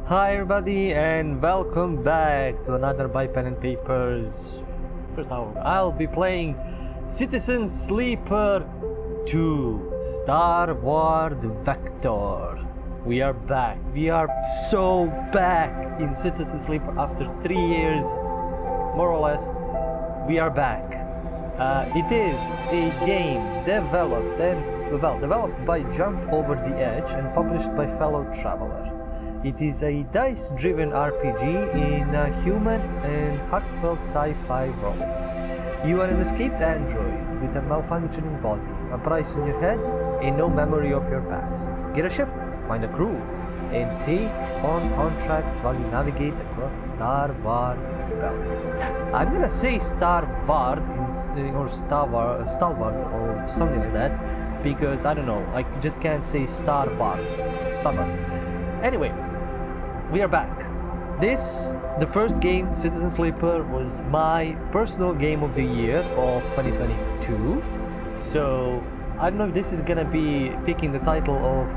Hi everybody and welcome back to another By Pen and Papers. First I'll be playing Citizen Sleeper 2 Starward Vector. We are back. We are so back in Citizen Sleeper after 3 years, more or less. We are back. It is a game developed by Jump Over the Edge and published by Fellow Traveler. It is a dice-driven RPG in a human and heartfelt sci-fi world. You are an escaped android with a malfunctioning body, a price on your head, and no memory of your past. Get a ship, find a crew, and take on contracts while you navigate across the Starward belt. I'm gonna say Starward or Stalwart or something like that because I don't know, I just can't say Starward. Anyway, we are back. The first game, Citizen Sleeper, was my personal game of the year of 2022. So I don't know if this is gonna be taking the title of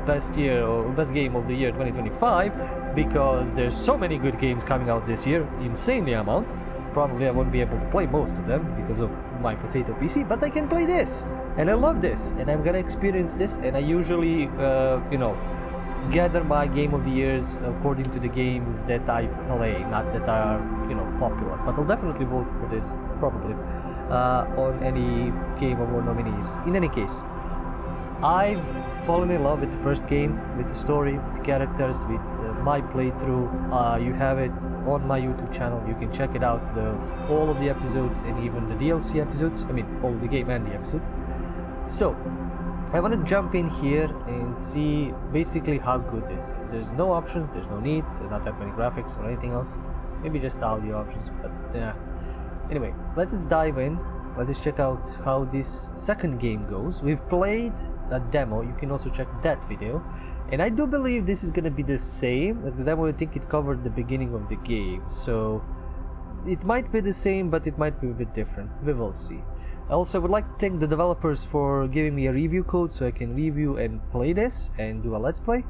best game of the year 2025 because there's so many good games coming out this year, insanely amount. Probably I won't be able to play most of them because of my potato PC, but I can play this, and I love this, and I'm gonna experience this. And I usually, gather my game of the years according to the games that I play, not that are popular. But I'll definitely vote for this probably on any Game Award nominees. In any case, I've fallen in love with the first game, with the story, with the characters, with my playthrough. You have it on my YouTube channel. You can check it out, all of the episodes and even the DLC episodes. I mean, all the game and the episodes. So I want to jump in here and see basically how good this is. There's no options, there's no need, there's not that many graphics or anything else. Maybe just audio options, but yeah. Anyway, let us dive in. Let us check out how this second game goes. We've played a demo, you can also check that video. And I do believe this is gonna be the same. The demo, I think it covered the beginning of the game, so it might be the same, but it might be a bit different. We will see. Also, I would like to thank the developers for giving me a review code so I can review and play this and do a let's play.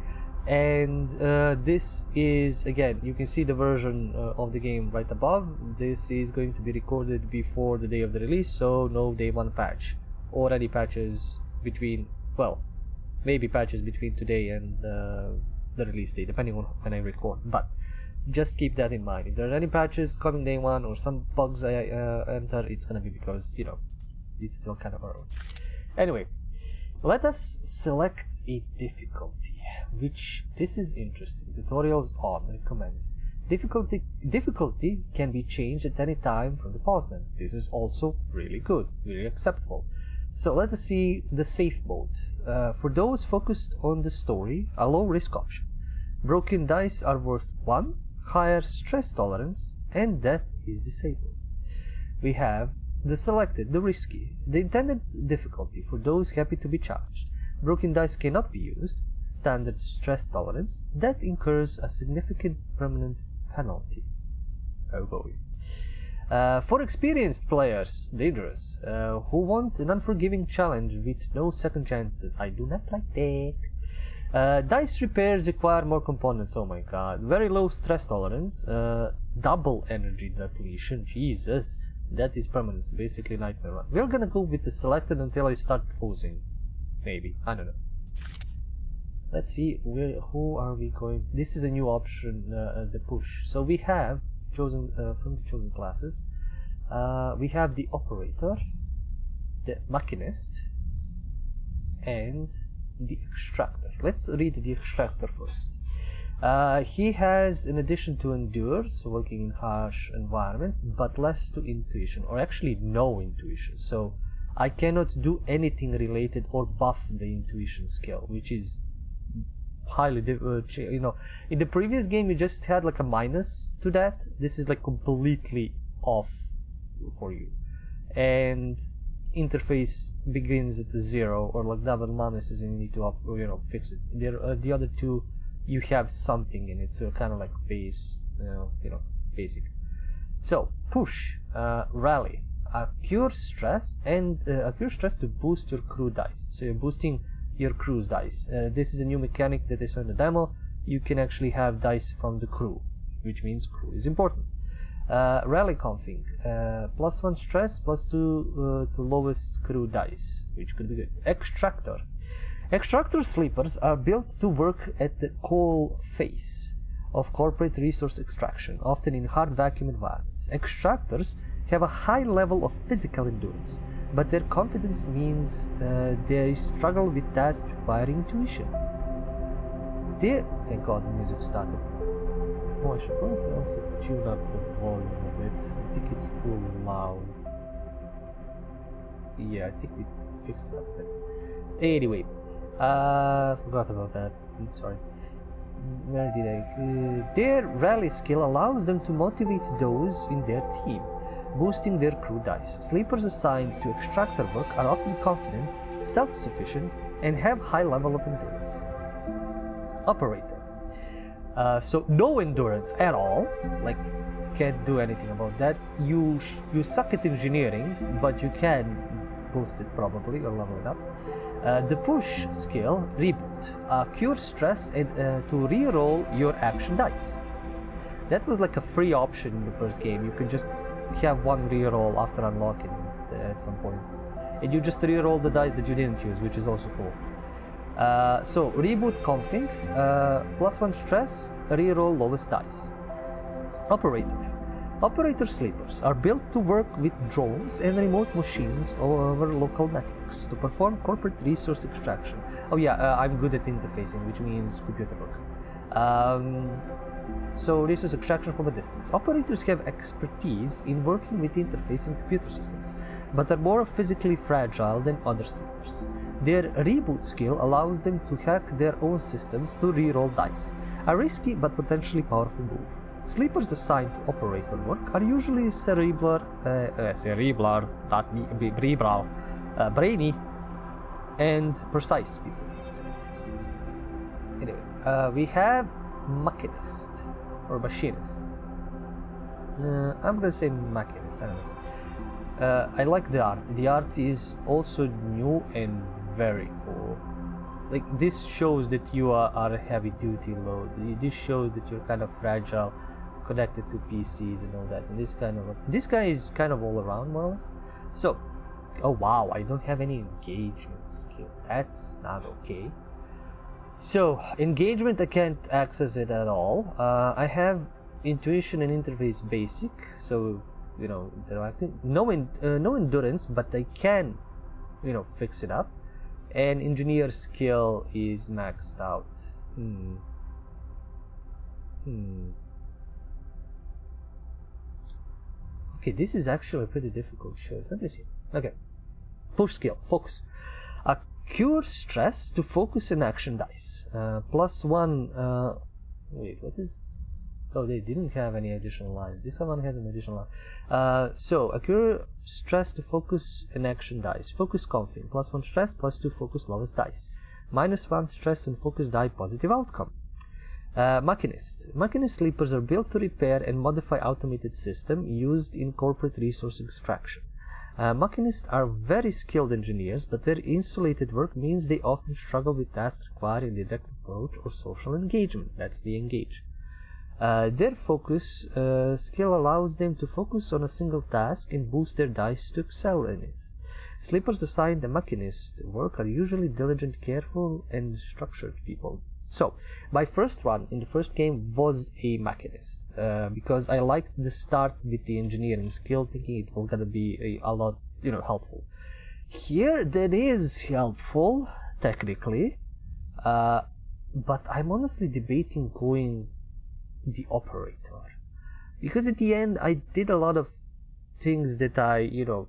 And this is, again, you can see the version of the game right above. This is going to be recorded before the day of the release, so no day one patch or any patches between, well, maybe patches between today and the release date, depending on when I record. But just keep that in mind. If there are any patches coming day one or some bugs I enter, it's gonna be because it's still kind of early. Anyway, let us select a difficulty, which this is interesting. Tutorials on, recommended. Difficulty can be changed at any time from the pause menu. This is also really good, really acceptable. So let us see the safe mode. For those focused on the story, a low risk option. Broken dice are worth 1, higher stress tolerance, and death is disabled. We have the risky, the intended difficulty for those happy to be charged. Broken dice cannot be used. Standard stress tolerance, that incurs a significant permanent penalty. Oh boy. For experienced players, dangerous, who want an unforgiving challenge with no second chances. I do not like that. Dice repairs require more components. Oh my god. Very low stress tolerance, double energy depletion. Jesus, that is permanent. Basically nightmare run. We're gonna go with the selected until I start closing. Maybe, I don't know. Let's see who are we going. This is a new option, the push. So we have chosen from the chosen classes. We have the operator, the machinist, and the extractor. Let's read the extractor first. He has, in addition to endure, so working in harsh environments, but less to intuition, or actually no intuition. So I cannot do anything related or buff the intuition skill, which is highly in the previous game you just had like a minus to that. This is like completely off for you, and interface begins at 0 or like double minuses, and you need to fix it. The other two, you have something in it, so kind of like base, basic. So push, rally, a cure stress to boost your crew dice. So you're boosting your crew's dice. This is a new mechanic that I saw in the demo. you can actually have dice from the crew, which means crew is important. Rally config, +1 stress, +2 to lowest crew dice, which could be good. Extractor. Extractor sleepers are built to work at the coal face of corporate resource extraction, often in hard vacuum environments. Extractors have a high level of physical endurance, but their confidence means they struggle with tasks requiring intuition. Thank God the music started. Oh, I should probably also tune up the volume a bit. I think it's too loud. Yeah, I think we fixed it up a bit. Anyway, forgot about that. Sorry. Where did I? Their rally skill allows them to motivate those in their team, boosting their crew dice. Sleepers assigned to extractor work are often confident, self-sufficient, and have high level of endurance. Operator. So no endurance at all, like can't do anything about that. You suck at engineering, but you can boost it probably or level it up. The push skill, reboot, cure stress and to re-roll your action dice. That was like a free option in the first game. You could just have one re-roll after unlocking it at some point, and you just re-roll the dice that you didn't use, which is also cool. So reboot config, +1 stress, re-roll lowest dice. Operator. Operator sleepers are built to work with drones and remote machines over local networks to perform corporate resource extraction. Oh yeah, I'm good at interfacing, which means computer work. So resource extraction from a distance. Operators have expertise in working with interfacing computer systems, but are more physically fragile than other sleepers. Their reboot skill allows them to hack their own systems to re-roll dice, a risky but potentially powerful move. Sleepers assigned to operator work are usually cerebral, brainy, and precise people. Anyway, we have machinist or machinist. I'm gonna say machinist. I don't know. I like the art. The art is also new and very cool. Like, this shows that you are a heavy duty load. This shows that you're kind of fragile, connected to PCs and all that. And this guy is kind of all around, more or less. So, oh wow, I don't have any engagement skill. That's not okay. So, engagement, I can't access it at all. I have intuition and interface basic, so, you know, interacting. No endurance, but I can, you know, fix it up. And engineer skill is maxed out. Okay, this is actually a pretty difficult choice. Let me see. Okay. Push skill, focus. Cure stress to focus and action dice. +1. Wait, what is? Oh, they didn't have any additional lines. This one has an additional line. So, cure stress to focus and action dice. Focus config. +1 stress, +2 focus lowest dice. -1 stress and focus die positive outcome. Machinist. Machinist sleepers are built to repair and modify automated system used in corporate resource extraction. Machinists are very skilled engineers, but their insulated work means they often struggle with tasks requiring direct approach or social engagement. That's the engage. Their focus skill allows them to focus on a single task and boost their dice to excel in it. Sleepers assigned to machinist work are usually diligent, careful, and structured people. So, my first run in the first game was a machinist, because I liked the start with the engineering skill, thinking it was gonna be a lot, you know, helpful. Here, that is helpful, technically, but I'm honestly debating going the operator, because at the end, I did a lot of things that I, you know,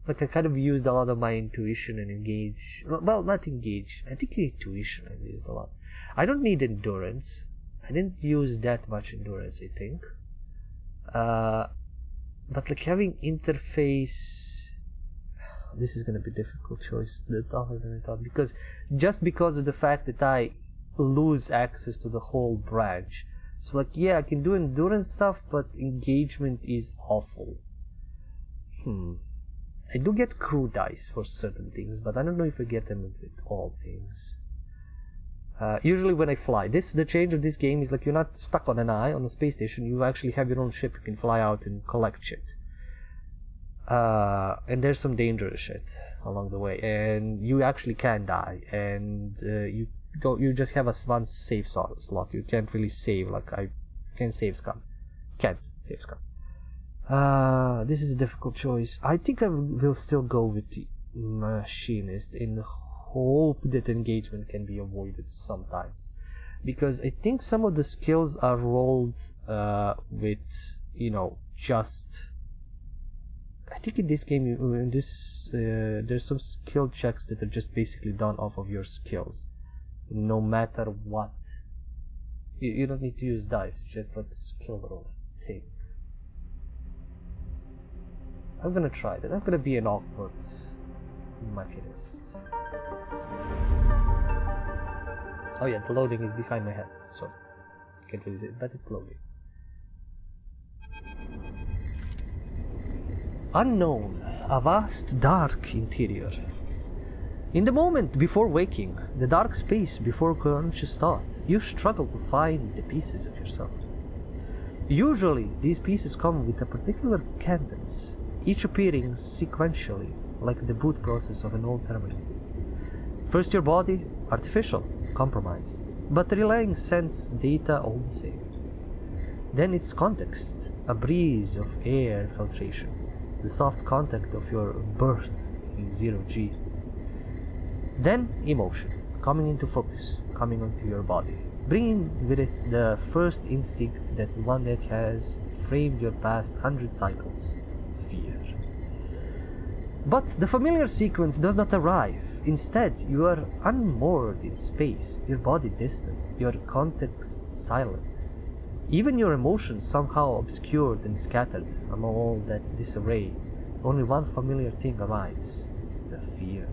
like I kind of used a lot of my intuition and engage. Well, not engage. I think intuition I used a lot. I don't need endurance. I didn't use that much endurance, I think. But like having interface, this is gonna be a difficult choice. The tougher than I thought, because of the fact that I lose access to the whole branch. So like, yeah, I can do endurance stuff, but engagement is awful. I do get crew dice for certain things, but I don't know if I get them with all things. Usually when I fly, the change of this game is like you're not stuck on an eye on a space station. You actually have your own ship. You can fly out and collect shit. And there's some dangerous shit along the way, and you actually can die, and you just have one save slot. You can't really save, like I can save scum. Can't save scum. This is a difficult choice. I think I will still go with the machinist in hope that engagement can be avoided sometimes, because I think some of the skills are rolled with, just. I think in this game, there's some skill checks that are just basically done off of your skills, no matter what. You don't need to use dice. It's just like a skill roll thing. I'm gonna try that. I'm gonna be an awkward machinist. Oh yeah, the loading is behind my head, so I can't really see it, but it's loading. Unknown, a vast dark interior. In the moment before waking, the dark space before conscious thought, you struggle to find the pieces of yourself. Usually, these pieces come with a particular cadence, each appearing sequentially, like the boot process of an old terminal. First your body, artificial, compromised, but relaying sense data all the same. Then its context, a breeze of air filtration, the soft contact of your birth in 0G. Then emotion, coming into focus, coming onto your body, bringing with it the first instinct, that one that has framed your past 100 cycles, fear. But the familiar sequence does not arrive. Instead, you are unmoored in space, your body distant, your context silent. Even your emotions somehow obscured and scattered among all that disarray. Only one familiar thing arrives: the fear.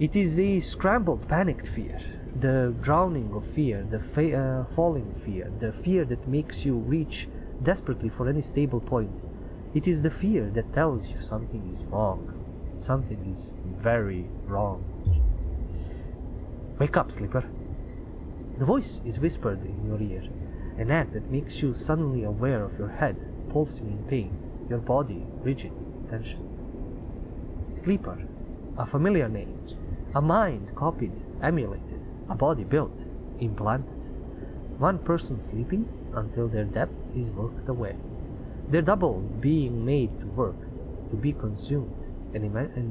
It is a scrambled, panicked fear, the drowning of fear, the falling fear, the fear that makes you reach desperately for any stable point. It is the fear that tells you something is wrong, something is very wrong. Wake up, sleeper. The voice is whispered in your ear, an act that makes you suddenly aware of your head pulsing in pain, your body rigid with tension. Sleeper, a familiar name, a mind copied, emulated, a body built, implanted. One person sleeping until their depth is worked away, their double being made to work, to be consumed, and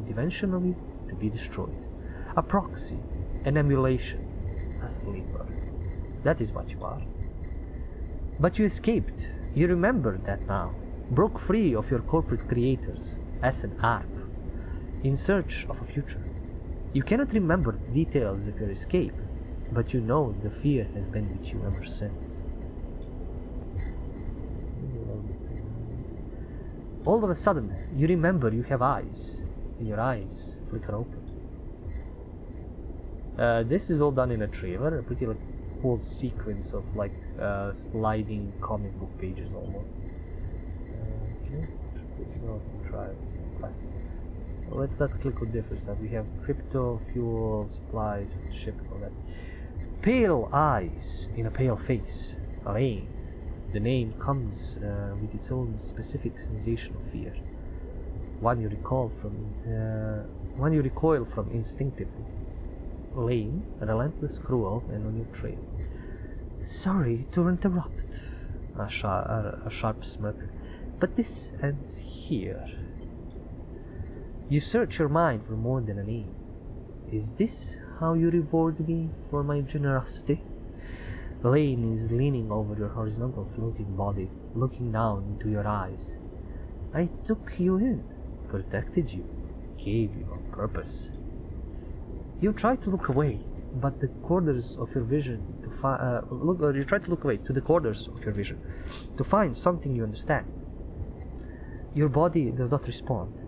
eventually to be destroyed. A proxy, an emulation, a sleeper. That is what you are. But you escaped. You remember that now. Broke free of your corporate creators as an ARP, in search of a future. You cannot remember the details of your escape, but you know the fear has been with you ever since. All of a sudden, you remember you have eyes, and your eyes flicker open. This is all done in a trailer, a pretty cool sequence of sliding comic book pages almost. Trials, quests. Let's not click on different stuff. We have crypto, fuel, supplies, ship, all that. Pale eyes in a pale face. Rain. The name comes with its own specific sensation of fear. One you recoil from instinctively. Lame, relentless, cruel, and on your trail. Sorry to interrupt. A sharp smirk. But this ends here. You search your mind for more than a name. Is this how you reward me for my generosity? Lane is leaning over your horizontal floating body, looking down into your eyes. I took you in, protected you, gave you a purpose. You try to look away, but the corners of your vision you try to look away to the corners of your vision to find something you understand. Your body does not respond.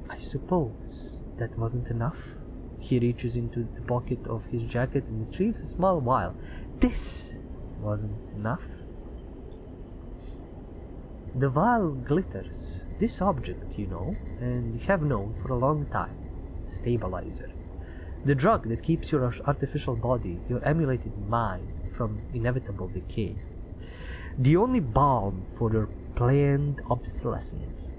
I suppose that wasn't enough. He reaches into the pocket of his jacket and retrieves a small vial. This wasn't enough. The vial glitters. This object, you know, and have known for a long time. Stabilizer. The drug that keeps your artificial body, your emulated mind, from inevitable decay. The only balm for your planned obsolescence.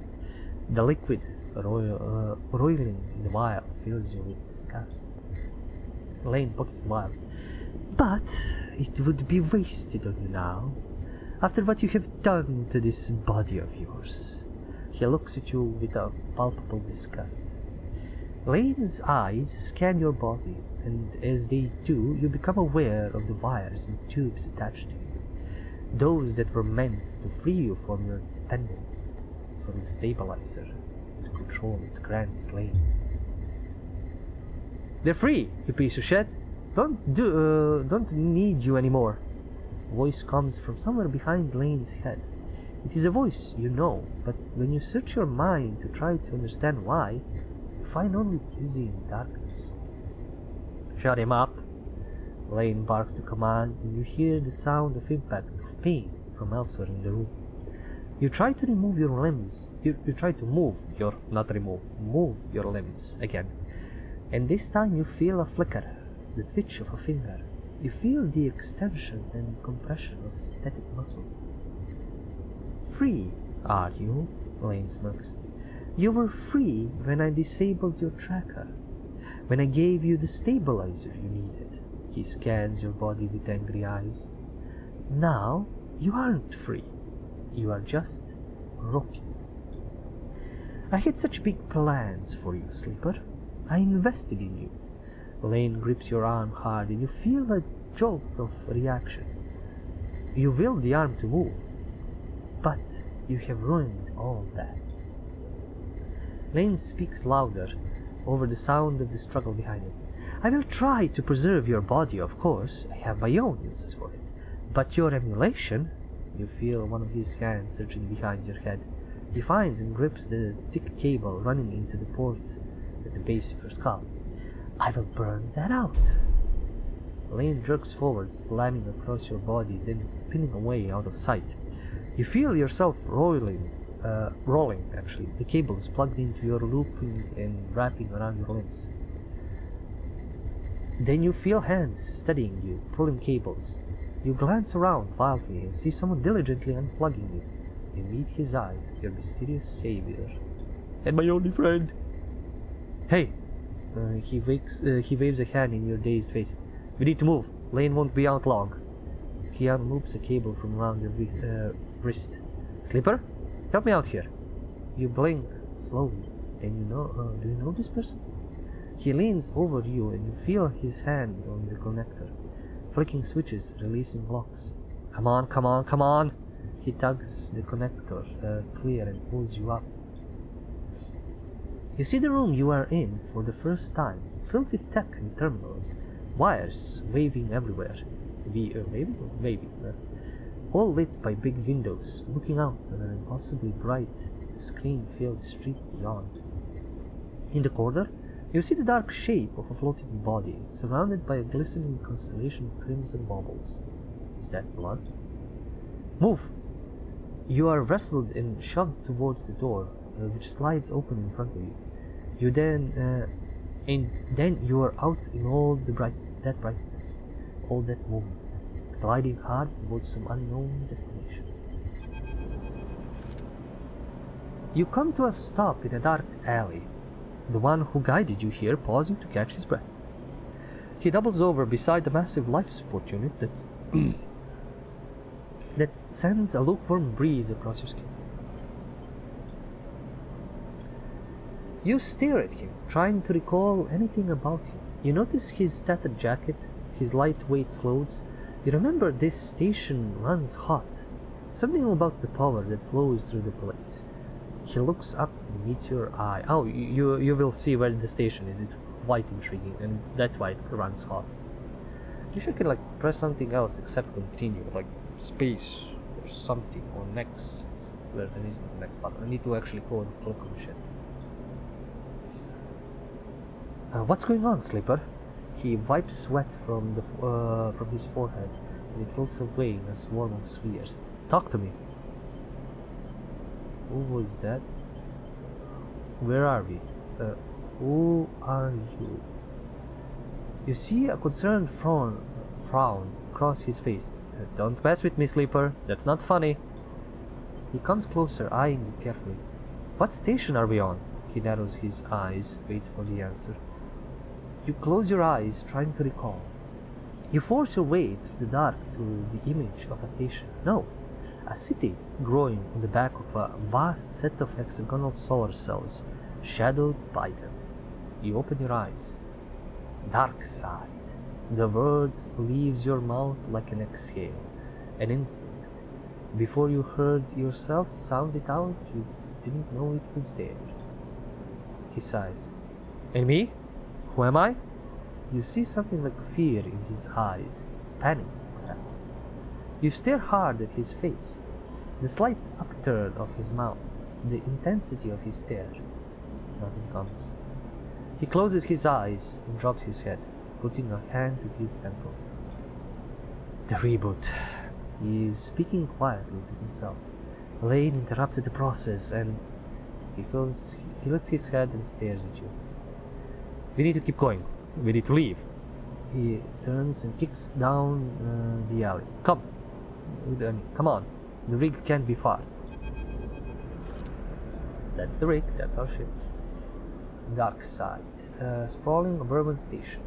The liquid roiling in the vial fills you with disgust. Lane pockets the vial. But it would be wasted on you now, after what you have done to this body of yours. He looks at you with a palpable disgust. Lane's eyes scan your body, and as they do, you become aware of the wires and tubes attached to you. Those that were meant to free you from your dependence, from the stabilizer, the control that grants Lane. They're free, you piece of shit! Don't need you anymore. A voice comes from somewhere behind Lane's head. It is a voice you know, but when you search your mind to try to understand why, you find only dizzying darkness. Shut him up! Lane barks the command, and you hear the sound of impact of pain from elsewhere in the room. You try to remove your limbs. You try to move your limbs again. And this time you feel a flicker, the twitch of a finger. You feel the extension and compression of synthetic muscle. Free, are you? Lane smirks. You were free when I disabled your tracker, when I gave you the stabilizer you needed. He scans your body with angry eyes. Now, you aren't free. You are just broken. I had such big plans for you, Sleeper. I invested in you. Lane grips your arm hard, and you feel a jolt of reaction. You will the arm to move, but you have ruined all that. Lane speaks louder over the sound of the struggle behind him. I will try to preserve your body, of course. I have my own uses for it. But your emulation... You feel one of his hands searching behind your head. He finds and grips the thick cable running into the port at the base of your skull. I will burn that out. Lane jerks forward, slamming across your body, then spinning away out of sight. You feel yourself rolling. The cable is plugged into your looping and wrapping around your limbs. Then you feel hands steadying you, pulling cables. You glance around wildly and see someone diligently unplugging you. You meet his eyes, your mysterious savior. And my only friend! Hey! He waves a hand in your dazed face. We need to move. Lane won't be out long. He unloops a cable from around your wrist. Sleeper? Help me out here. You blink slowly. And do you know this person? He leans over you and you feel his hand on the connector. Flicking switches, releasing locks. Come on, come on, come on! He tugs the connector clear and pulls you up. You see the room you are in for the first time, filled with tech and terminals, wires waving everywhere. All lit by big windows, looking out on an impossibly bright, screen-filled street beyond. In the corner, you see the dark shape of a floating body, surrounded by a glistening constellation of crimson baubles. Is that blood? Move! You are wrestled and shoved towards the door, which slides open in front of you. Then you are out in all that brightness, all that movement, gliding hard towards some unknown destination. You come to a stop in a dark alley. The one who guided you here pausing to catch his breath. He doubles over beside the massive life support unit that sends a lukewarm breeze across your skin. You stare at him, trying to recall anything about him. You notice his tattered jacket, his lightweight clothes. You remember this station runs hot. Something about the power that flows through the place. He looks up and meets your eye. Oh, you will see where the station is. It's quite intriguing, and that's why it runs hot. You should press something else except continue, like space or something, or next. Where there isn't the next button. I need to actually go and click on shit. What's going on, Sleeper? He wipes sweat from his forehead, and it floats away in a swarm of spheres. Talk to me. Who was that? Where are we? Who are you? You see a concerned frown cross his face. Don't mess with me, sleeper. That's not funny. He comes closer, eyeing you carefully. What station are we on? He narrows his eyes, waits for the answer. You close your eyes, trying to recall. You force your way through the dark to the image of a station. No, a city growing on the back of a vast set of hexagonal solar cells, shadowed by them. You open your eyes. Dark side. The word leaves your mouth like an exhale, an instinct. Before you heard yourself sound it out, you didn't know it was there. He sighs. And me? Who am I? You see something like fear in his eyes, panic, perhaps. You stare hard at his face, the slight upturn of his mouth, the intensity of his stare. Nothing comes. He closes his eyes and drops his head, putting a hand to his temple. The reboot. He is speaking quietly to himself. Lane interrupted the process and he lifts his head and stares at you. We need to keep going. We need to leave. He turns and kicks down the alley. Come on. The rig can't be far. That's the rig. That's our ship. Dark side. Sprawling suburban station.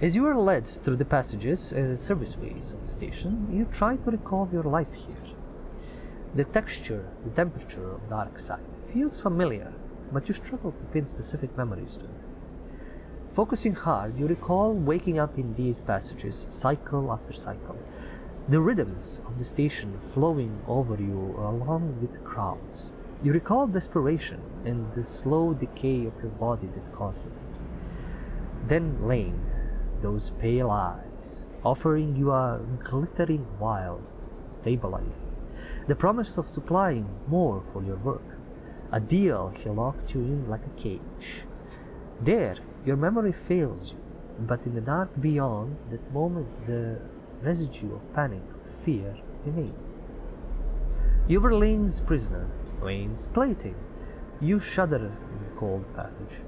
As you are led through the passages and serviceways of the station, you try to recall your life here. The texture, the temperature of Dark Side feels familiar, but you struggle to pin specific memories to it. Focusing hard, you recall waking up in these passages, cycle after cycle, the rhythms of the station flowing over you along with the crowds. You recall desperation and the slow decay of your body that caused it. Then Lane, those pale eyes, offering you a glittering while, stabilizing, the promise of supplying more for your work, a deal he locked you in like a cage. There, your memory fails you, but in the dark beyond that moment the residue of panic, fear, remains. You were Lane's prisoner, Lane's plaything. You shudder in the cold passage.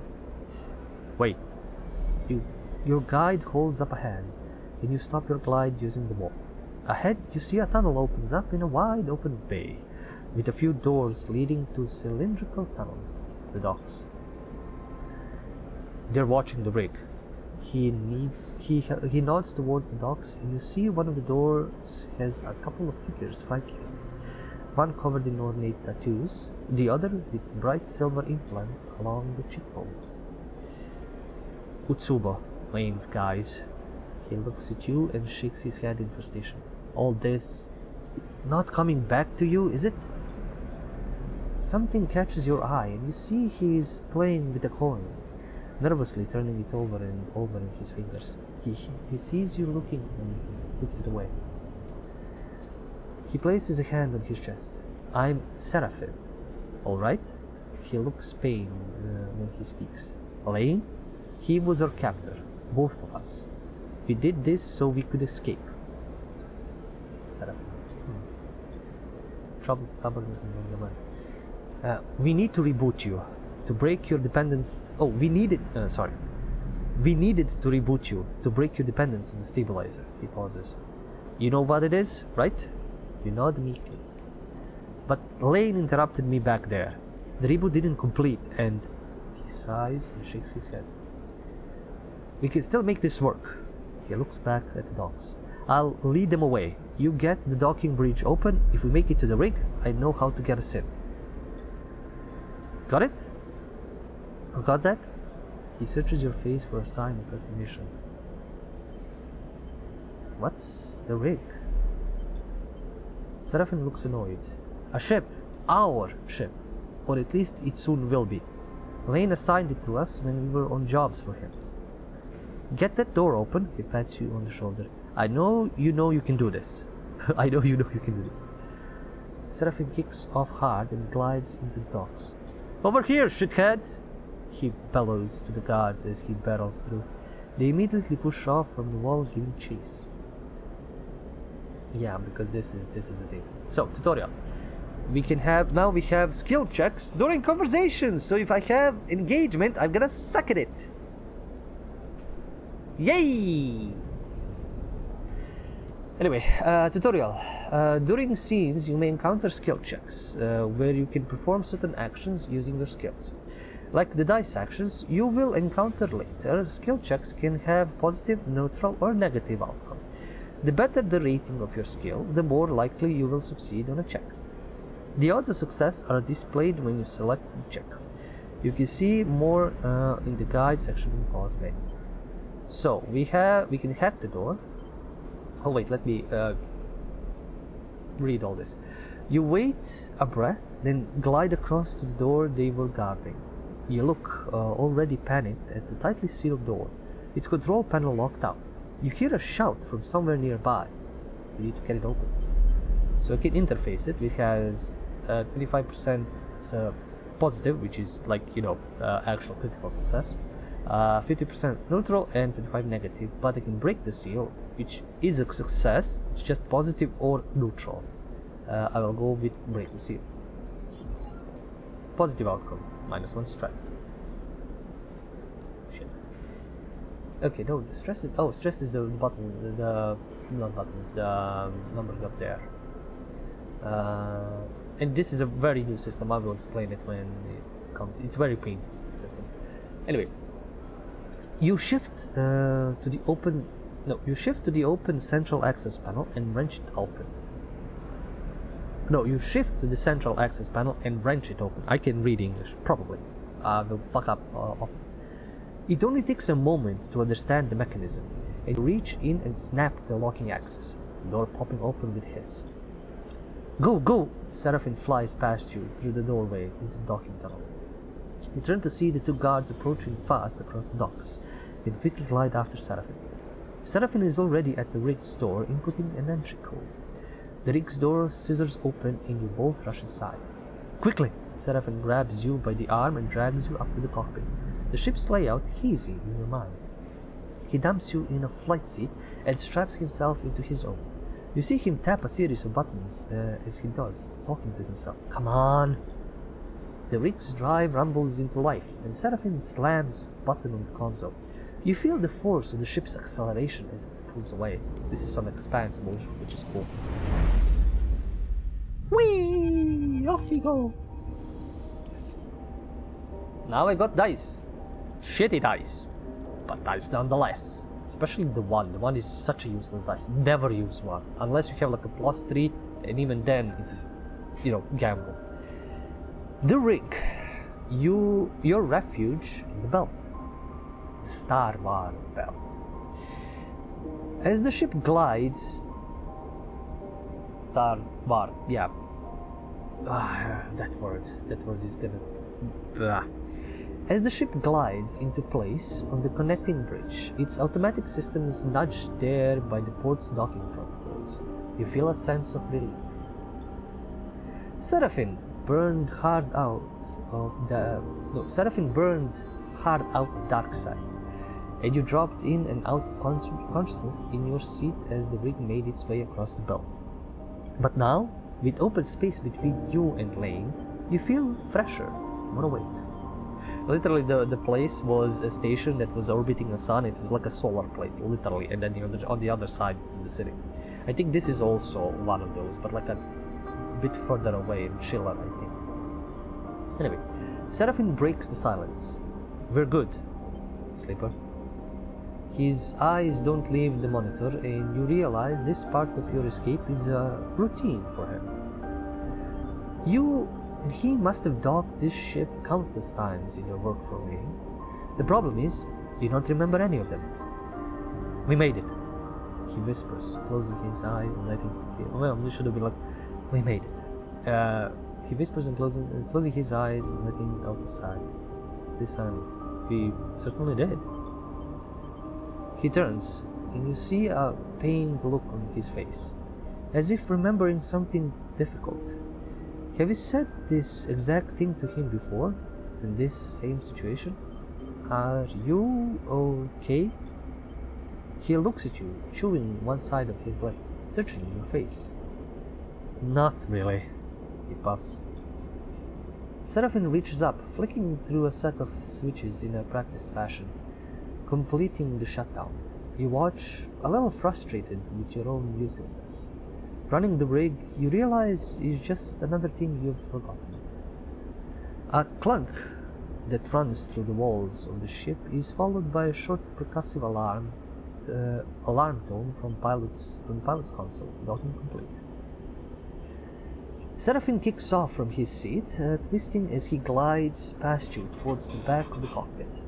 Wait. Your guide holds up a hand, and you stop your glide using the wall. Ahead, you see a tunnel opens up in a wide open bay, with a few doors leading to cylindrical tunnels, the docks. They're watching the rig. He nods towards the docks, and you see one of the doors has a couple of figures flanking it. One covered in ornate tattoos, the other with bright silver implants along the cheekbones. Utsuba, Lane's guys. He looks at you and shakes his head in frustration. All this, it's not coming back to you, is it? Something catches your eye and you see he is playing with a coin, nervously turning it over and over in his fingers. He sees you looking and slips it away. He places a hand on his chest. I'm Seraphim. All right? He looks pained when he speaks. Lane? He was our captor, both of us. We did this so we could escape. Seraphim. Troubled, stubborn, we need to reboot you, to break your dependence. Oh, we needed to reboot you, to break your dependence on the stabilizer. He pauses. You know what it is, right? You nod meekly. But Lane interrupted me back there. The reboot didn't complete, and he sighs and shakes his head. We can still make this work. He looks back at the docks. I'll lead them away. You get the docking bridge open. If we make it to the rig, I know how to get us in. Got it? Got that? He searches your face for a sign of recognition. What's the rig? Seraphim looks annoyed. A ship. Our ship. Or at least it soon will be. Lane assigned it to us when we were on jobs for him. Get that door open. He pats you on the shoulder. I know you can do this. I know you can do this. Seraphim kicks off hard and glides into the docks. Over here, shitheads! He bellows to the guards as he barrels through. They immediately push off from the wall, giving chase. Yeah, because this is the thing. So, tutorial. We have skill checks during conversations. So if I have engagement, I'm gonna suck at it. Yay! Anyway, tutorial. During scenes, you may encounter skill checks, where you can perform certain actions using your skills. Like the dice actions you will encounter later, skill checks can have positive, neutral, or negative outcome. The better the rating of your skill, the more likely you will succeed on a check. The odds of success are displayed when you select the check. You can see more in the guide section in pause menu. So we can hack the door. Oh wait, let me read all this. You wait a breath, then glide across to the door they were guarding. You look already panicked at the tightly sealed door, its control panel locked out. You hear a shout from somewhere nearby. You need to get it open. So you can interface it. It has 25% positive, which is like, you know, actual critical success, 50% neutral, and 25% negative. But I can break the seal, which is a success. It's just positive or neutral. I will go with break the seal. Positive outcome, -1 stress. Shit. Okay, no, the stress is... Oh, stress is the button, not buttons, the numbers up there. And this is a very new system. I will explain it when it comes. It's very painful system. Anyway, you shift to the open. No, you shift to the open central access panel and wrench it open. No, you shift to the central access panel and wrench it open. I can read English, probably. I will fuck up often. It only takes a moment to understand the mechanism, and you reach in and snap the locking access, the door popping open with hiss. Go, go! Seraphine flies past you through the doorway into the docking tunnel. You turn to see the two guards approaching fast across the docks, and quickly glide after Seraphine. Seraphine is already at the rig's door, inputting an entry code. The rig's door scissors open and you both rush inside. Quickly! Seraphine grabs you by the arm and drags you up to the cockpit. The ship's layout hazy in your mind. He dumps you in a flight seat and straps himself into his own. You see him tap a series of buttons as he does, talking to himself. Come on! The rig's drive rumbles into life, and Seraphine slams a button on the console. You feel the force of the ship's acceleration as it pulls away. This is some expanse motion, which is cool. Whee! Off you go! Now I got dice. Shitty dice. But dice nonetheless. Especially the one. The one is such a useless dice. Never use one. Unless you have like a +3, and even then it's, you know, gamble. The rig. Your refuge in the belt. The Starward belt. As the ship glides... Starward, yeah. That word is gonna... As the ship glides into place on the connecting bridge, its automatic systems nudged there by the port's docking protocols. You feel a sense of relief. Seraphine burned hard out of dark side, and you dropped in and out of consciousness in your seat as the rig made its way across the belt. But now, with open space between you and Lane, you feel fresher, more awake. Literally, the place was a station that was orbiting a sun. It was like a solar plate, literally, and then on the other side it was the city. I think this is also one of those, but like a bit further away and chiller, I think. Anyway, Seraphine breaks the silence. We're good, Sleeper. His eyes don't leave the monitor, and you realize this part of your escape is a routine for him. He must have docked this ship countless times in your work for me. The problem is, you don't remember any of them. We made it, he whispers, closing his eyes and letting... Well, this should have been like, we made it. He whispers and closing his eyes and letting out a sigh. This time, we certainly did. He turns, and you see a pained look on his face, as if remembering something difficult. Have you said this exact thing to him before, in this same situation? Are you okay? He looks at you, chewing one side of his lip, searching your face. Not really, he puffs. Seraphine reaches up, flicking through a set of switches in a practiced fashion. completing the shutdown. You watch, a little frustrated with your own uselessness. Running the rig, you realize, is just another thing you've forgotten. A clunk that runs through the walls of the ship is followed by a short percussive alarm tone from the pilot's console. Docking complete. Seraphin kicks off from his seat, twisting as he glides past you towards the back of the cockpit.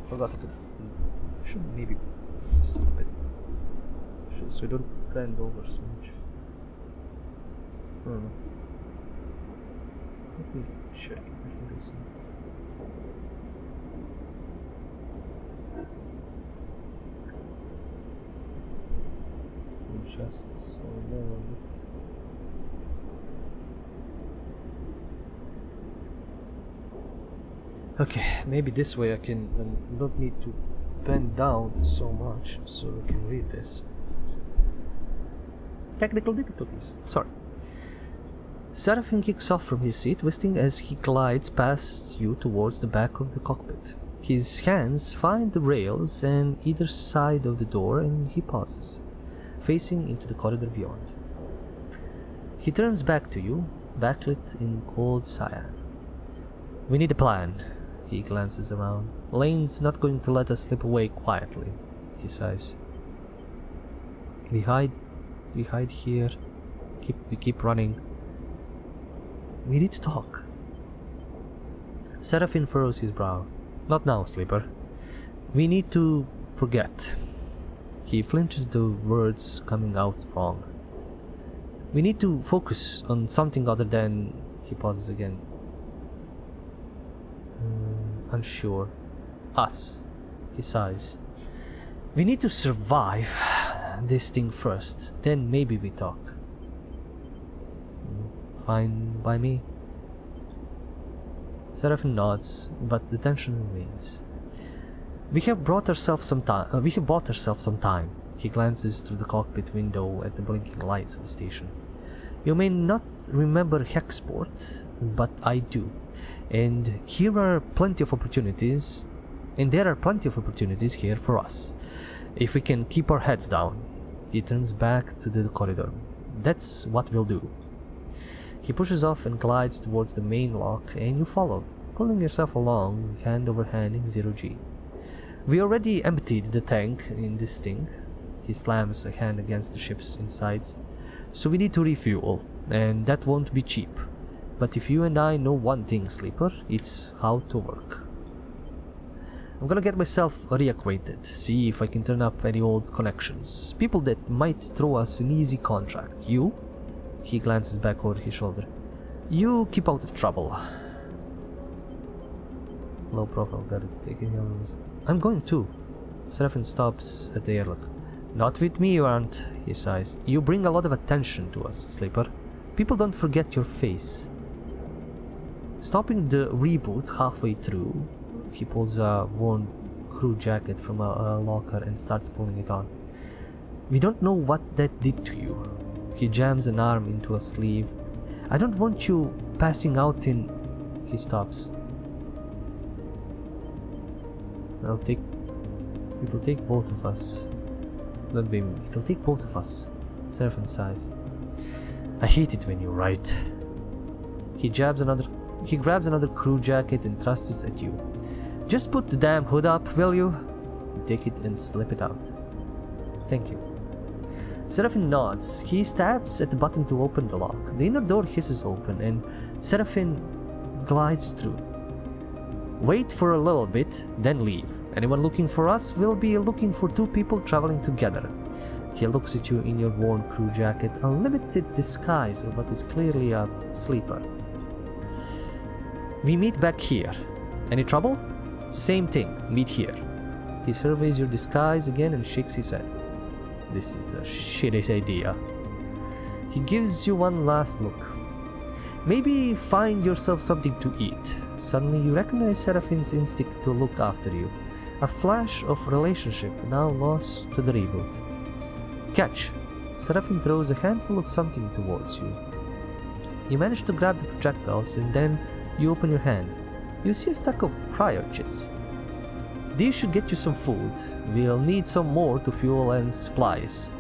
Forgot to... should maybe stop it. So I don't bend over so much. Let me check. I can do some. Adjust this a little bit. Okay, maybe this way I can don't need to bend down so much so I can read this. Technical difficulties. Sorry. Seraphin kicks off from his seat, twisting as he glides past you towards the back of the cockpit. His hands find the rails on either side of the door and he pauses, facing into the corridor beyond. He turns back to you, backlit in cold cyan. We need a plan. He glances around. Lane's not going to let us slip away quietly, he sighs. We hide here. We keep running. We need to talk. Seraphin furrows his brow. Not now, Sleeper. We need to forget. He flinches, the words coming out wrong. We need to focus on something other than... He pauses again. Unsure. Us. He sighs. We need to survive this thing first, then maybe we talk. Fine by me. Seraphin nods, but the tension remains. We have bought ourselves some time. He glances through the cockpit window at the blinking lights of the station. You may not remember Hexport, but I do. And there are plenty of opportunities here for us, if we can keep our heads down. He turns back to the corridor. That's what we'll do. He pushes off and glides towards the main lock, and you follow, pulling yourself along, hand over hand in 0G. We already emptied the tank in this thing. He slams a hand against the ship's insides. So we need to refuel, and that won't be cheap. But if you and I know one thing, Sleeper, it's how to work. I'm gonna get myself reacquainted, see if I can turn up any old connections. People that might throw us an easy contract. You? He glances back over his shoulder. You keep out of trouble. Low profile, got it. Taking him. I'm going too. Seraphin stops at the airlock. Not with me, you aren't, he sighs. You bring a lot of attention to us, Sleeper. People don't forget your face. Stopping the reboot halfway through, he pulls a worn crew jacket from a locker and starts pulling it on. We don't know what that did to you. He jams an arm into a sleeve. I don't want you passing out in... He stops. It'll take both of us. Not baby. It'll take both of us. Seraphin sighs. I hate it when you're right. He grabs another crew jacket and thrusts it at you. Just put the damn hood up, will you? Take it and slip it out. Thank you. Seraphin nods. He stabs at the button to open the lock. The inner door hisses open and Seraphin glides through. Wait for a little bit, then leave. Anyone looking for us will be looking for two people traveling together. He looks at you in your worn crew jacket, a limited disguise of what is clearly a sleeper. We meet back here. Any trouble? Same thing, meet here. He surveys your disguise again and shakes his head. This is a shitty idea. He gives you one last look. Maybe find yourself something to eat. Suddenly you recognize Seraphin's instinct to look after you. A flash of relationship now lost to the reboot. Catch! Seraphin throws a handful of something towards you. You manage to grab the projectiles and then you open your hand. You see a stack of cryo chits. These should get you some food. We'll need some more to fuel and supplies.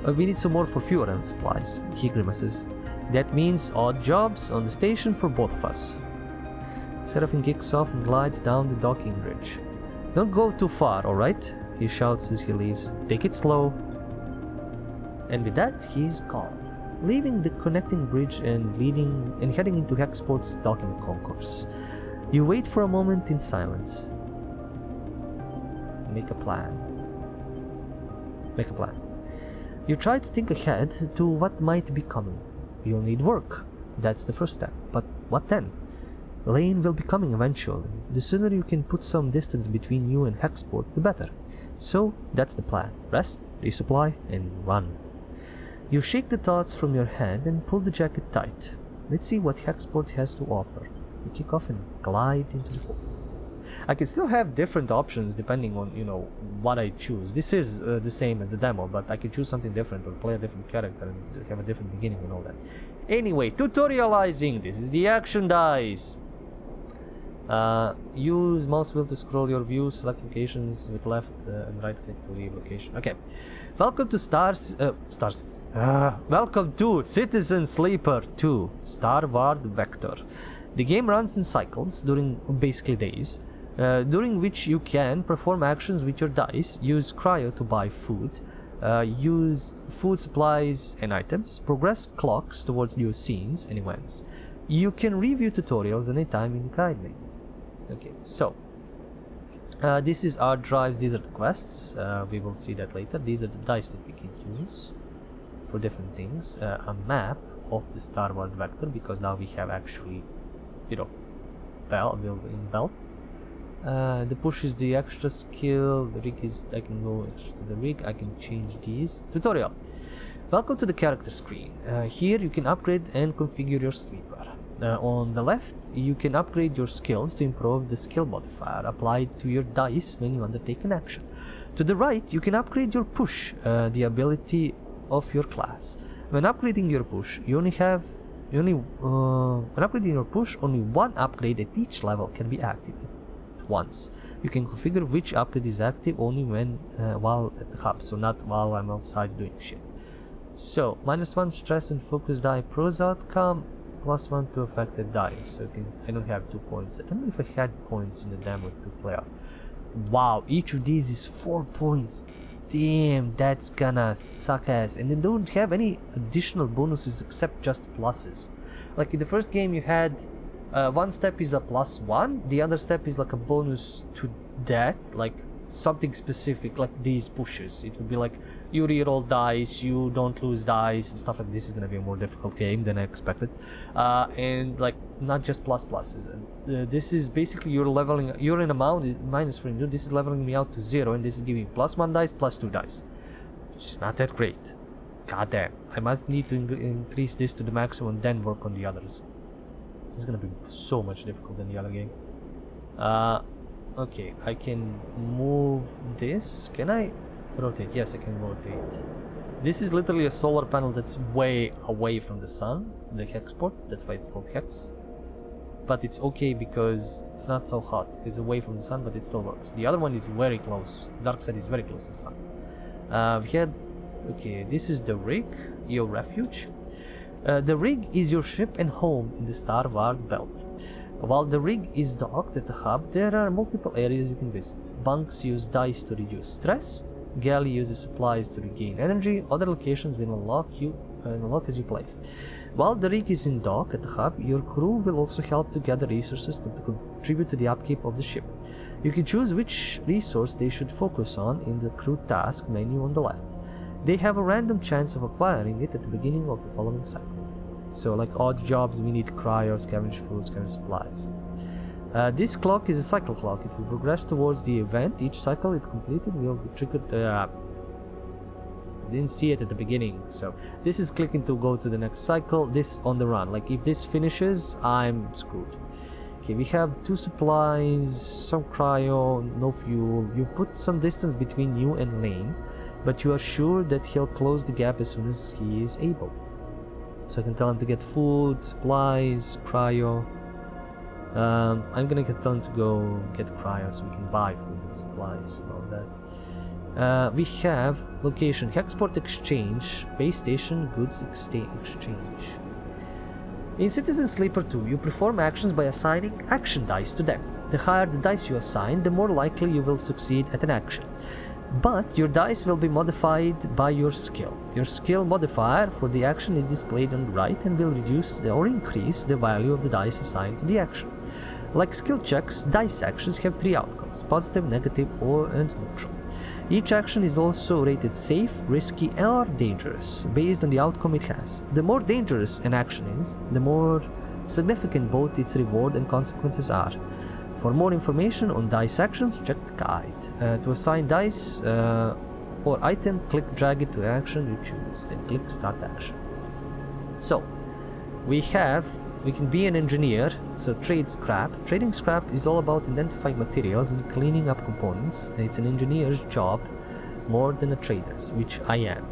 We need some more for fuel and supplies, he grimaces. That means odd jobs on the station for both of us. Seraphim kicks off and glides down the docking bridge. Don't go too far, alright? He shouts as he leaves. Take it slow. And with that, he's gone, leaving the connecting bridge and heading into Hexport's docking concourse. You wait for a moment in silence. Make a plan. You try to think ahead to what might be coming. You'll need work. That's the first step. But what then? Lane will be coming eventually. The sooner you can put some distance between you and Hexport, the better. So that's the plan. Rest, resupply, and run. You shake the thoughts from your head and pull the jacket tight. Let's see what Hexport has to offer. You kick off and glide into the port. I can still have different options depending on, what I choose. This is the same as the demo, but I can choose something different or play a different character and have a different beginning and all that. Anyway, tutorializing. This is the action dice. Use mouse wheel to scroll your view, select locations with left and right click to leave location. Okay. Welcome to welcome to Citizen Sleeper 2 Starward Vector. The game runs in cycles during basically days, during which you can perform actions with your dice, use cryo to buy food, use food supplies and items, progress clocks towards new scenes and events. You can review tutorials anytime in the guide menu. Okay, so this is our drives, these are the quests, we will see that later. These are the dice that we can use for different things. A map of the Starward Vector, because now we have actually, belt. The push is the extra skill, the rig is, I can go extra to the rig, I can change these. Tutorial. Welcome to the character screen. Here you can upgrade and configure your sleeper. On the left, you can upgrade your skills to improve the skill modifier applied to your dice when you undertake an action. To the right, you can upgrade your push, the ability of your class. When upgrading your push, only one upgrade at each level can be activated once. You can configure which upgrade is active only when while at the hub, so not while I'm outside doing shit. So, -1 stress and focus die pros outcome, +1 to affected dice. So I don't have 2 points. I don't know if I had points in the demo to play out. Wow, each of these is 4 points. Damn, that's gonna suck ass. And they don't have any additional bonuses except just pluses. Like in the first game you had one step is a +1, the other step is like a bonus to that, like something specific, like these pushes. It would be like you reroll dice, you don't lose dice and stuff like this. Is gonna be a more difficult game than I expected, and like not just pluses. And this is basically you're in a minus for you. This is leveling me out to 0, and this is giving +1 dice, +2 dice, which is not that great. God damn, I might need to increase this to the maximum and then work on the others. It's gonna be so much difficult than the other game. Okay, I can move this. Can I rotate? Yes, I can rotate. This is literally a solar panel that's way away from the sun, the Hexport. That's why it's called Hex. But it's okay because it's not so hot. It's away from the sun, but it still works. The other one is very close. Dark side is very close to the sun. Okay, this is the rig, your refuge. The rig is your ship and home in the Starward belt. While the rig is docked at the hub, there are multiple areas you can visit. Bunks use dice to reduce stress, galley uses supplies to regain energy, other locations will unlock as you play. While the rig is in dock at the hub, your crew will also help to gather resources to contribute to the upkeep of the ship. You can choose which resource they should focus on in the crew task menu on the left. They have a random chance of acquiring it at the beginning of the following cycle. So like odd jobs, we need cryo, scavenge food, scavenge supplies. This clock is a cycle clock. It will progress towards the event. Each cycle it completed will be triggered. I didn't see it at the beginning, so this is clicking to go to the next cycle. This on the run. Like if this finishes, I'm screwed. Okay, we have 2 supplies, some cryo, no fuel. You put some distance between you and Lane, but you are sure that he'll close the gap as soon as he is able. So I can tell him to get food, supplies, cryo. I'm gonna get them to go get cryo so we can buy food and supplies and all that. We have location, Hexport Exchange, base station, goods exchange. In Citizen Sleeper 2, you perform actions by assigning action dice to them. The higher the dice you assign, the more likely you will succeed at an action. But your dice will be modified by your skill. Your skill modifier for the action is displayed on the right and will reduce or increase the value of the dice assigned to the action. Like skill checks, dice actions have 3 outcomes: positive, negative, and neutral. Each action is also rated safe, risky, or dangerous based on the outcome it has. The more dangerous an action is, the more significant both its reward and consequences are. For more information on dice actions, check the guide. To assign dice or item, click drag it to the action you choose, then click start action. So, we can be an engineer, so trade scrap. Trading scrap is all about identifying materials and cleaning up components. It's an engineer's job more than a trader's, which I am.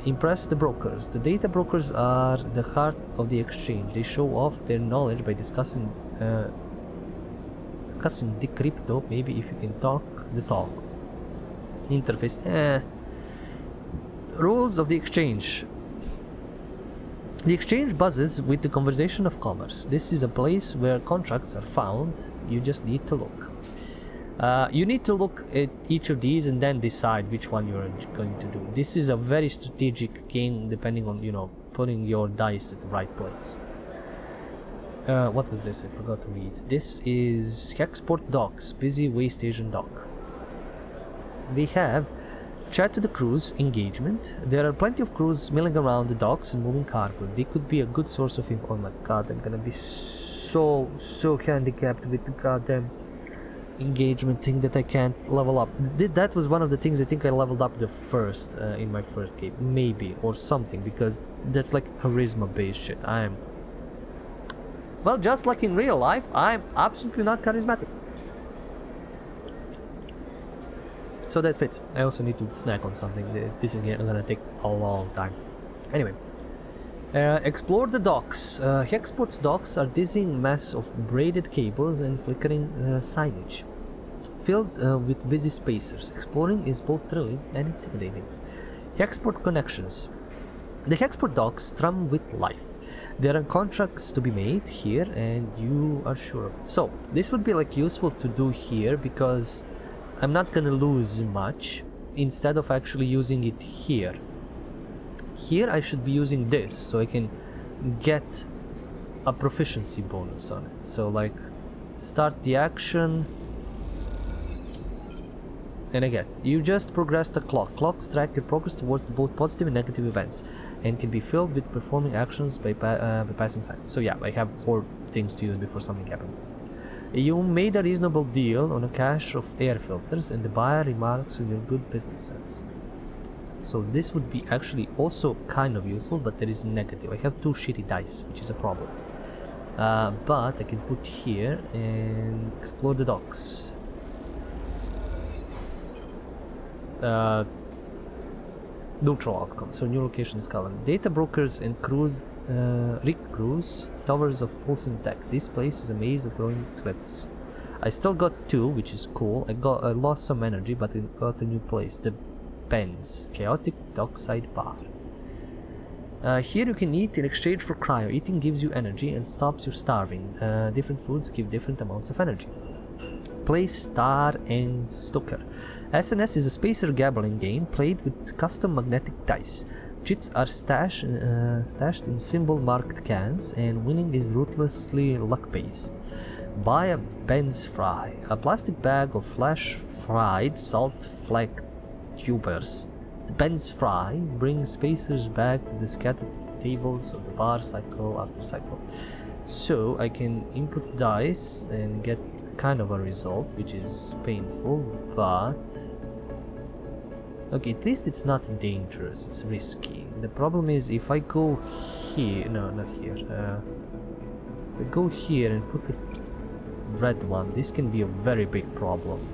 Impress the brokers. The data brokers are the heart of the exchange. They show off their knowledge by discussing the crypto. Maybe if you can talk the talk. Interface. Rules of the exchange. The exchange buzzes with the conversation of commerce. This is a place where contracts are found. You just need to look. You need to look at each of these and then decide which one you're going to do. This is a very strategic game, depending on, you know, putting your dice at the right place. What was this? I forgot to read. This is Hexport Docks, busy way station dock. We have chat to the crews, engagement. There are plenty of crews milling around the docks and moving cargo. They could be a good source of info. Oh my god, I'm gonna be so handicapped with the goddamn engagement thing that I can't level up. That was one of the things I think I leveled up the first in my first game, maybe, or something, because that's like charisma based shit. Well, just like in real life, I'm absolutely not charismatic. So that fits. I also need to snack on something. This is gonna take a long time. Anyway, explore the docks. Hexport's docks are dizzying mess of braided cables and flickering signage, filled with busy spacers. Exploring is both thrilling and intimidating. Hexport connections. The Hexport docks strum with life. There are contracts to be made here, and you are sure of it. So this would be like useful to do here because I'm not gonna lose much, instead of actually using it here. Here I should be using this so I can get a proficiency bonus on it. So like start the action, and again you just progress the clock. Clocks track your progress towards both positive and negative events and can be filled with performing actions by passing cycles. So yeah, I have 4 things to use before something happens. You made a reasonable deal on a cache of air filters and the buyer remarks on your good business sense. So this would be actually also kind of useful, but there is a negative. I have 2 shitty dice, which is a problem. But I can put here and explore the docks. Neutral outcome. So new location is column. Data brokers and crews, rig crews, towers of pulsing tech. This place is a maze of growing cliffs. I still got 2, which is cool. I lost some energy, but I got a new place. The Benz, chaotic dockside bar. Here you can eat in exchange for cryo. Eating gives you energy and stops you starving. Different foods give different amounts of energy. Play Star and Stoker. SNS is a spacer gambling game played with custom magnetic dice. Chits are stashed in symbol-marked cans, and winning is ruthlessly luck-based. Buy a Benz Fry, a plastic bag of flash-fried salt flake tubers. The Benz Fry brings spacers back to the scattered tables of the bar cycle after cycle. So I can input dice and get kind of a result, which is painful, but okay, at least it's not dangerous, it's risky. The problem is if I go here, no, not here, if I go here and put the red one, this can be a very big problem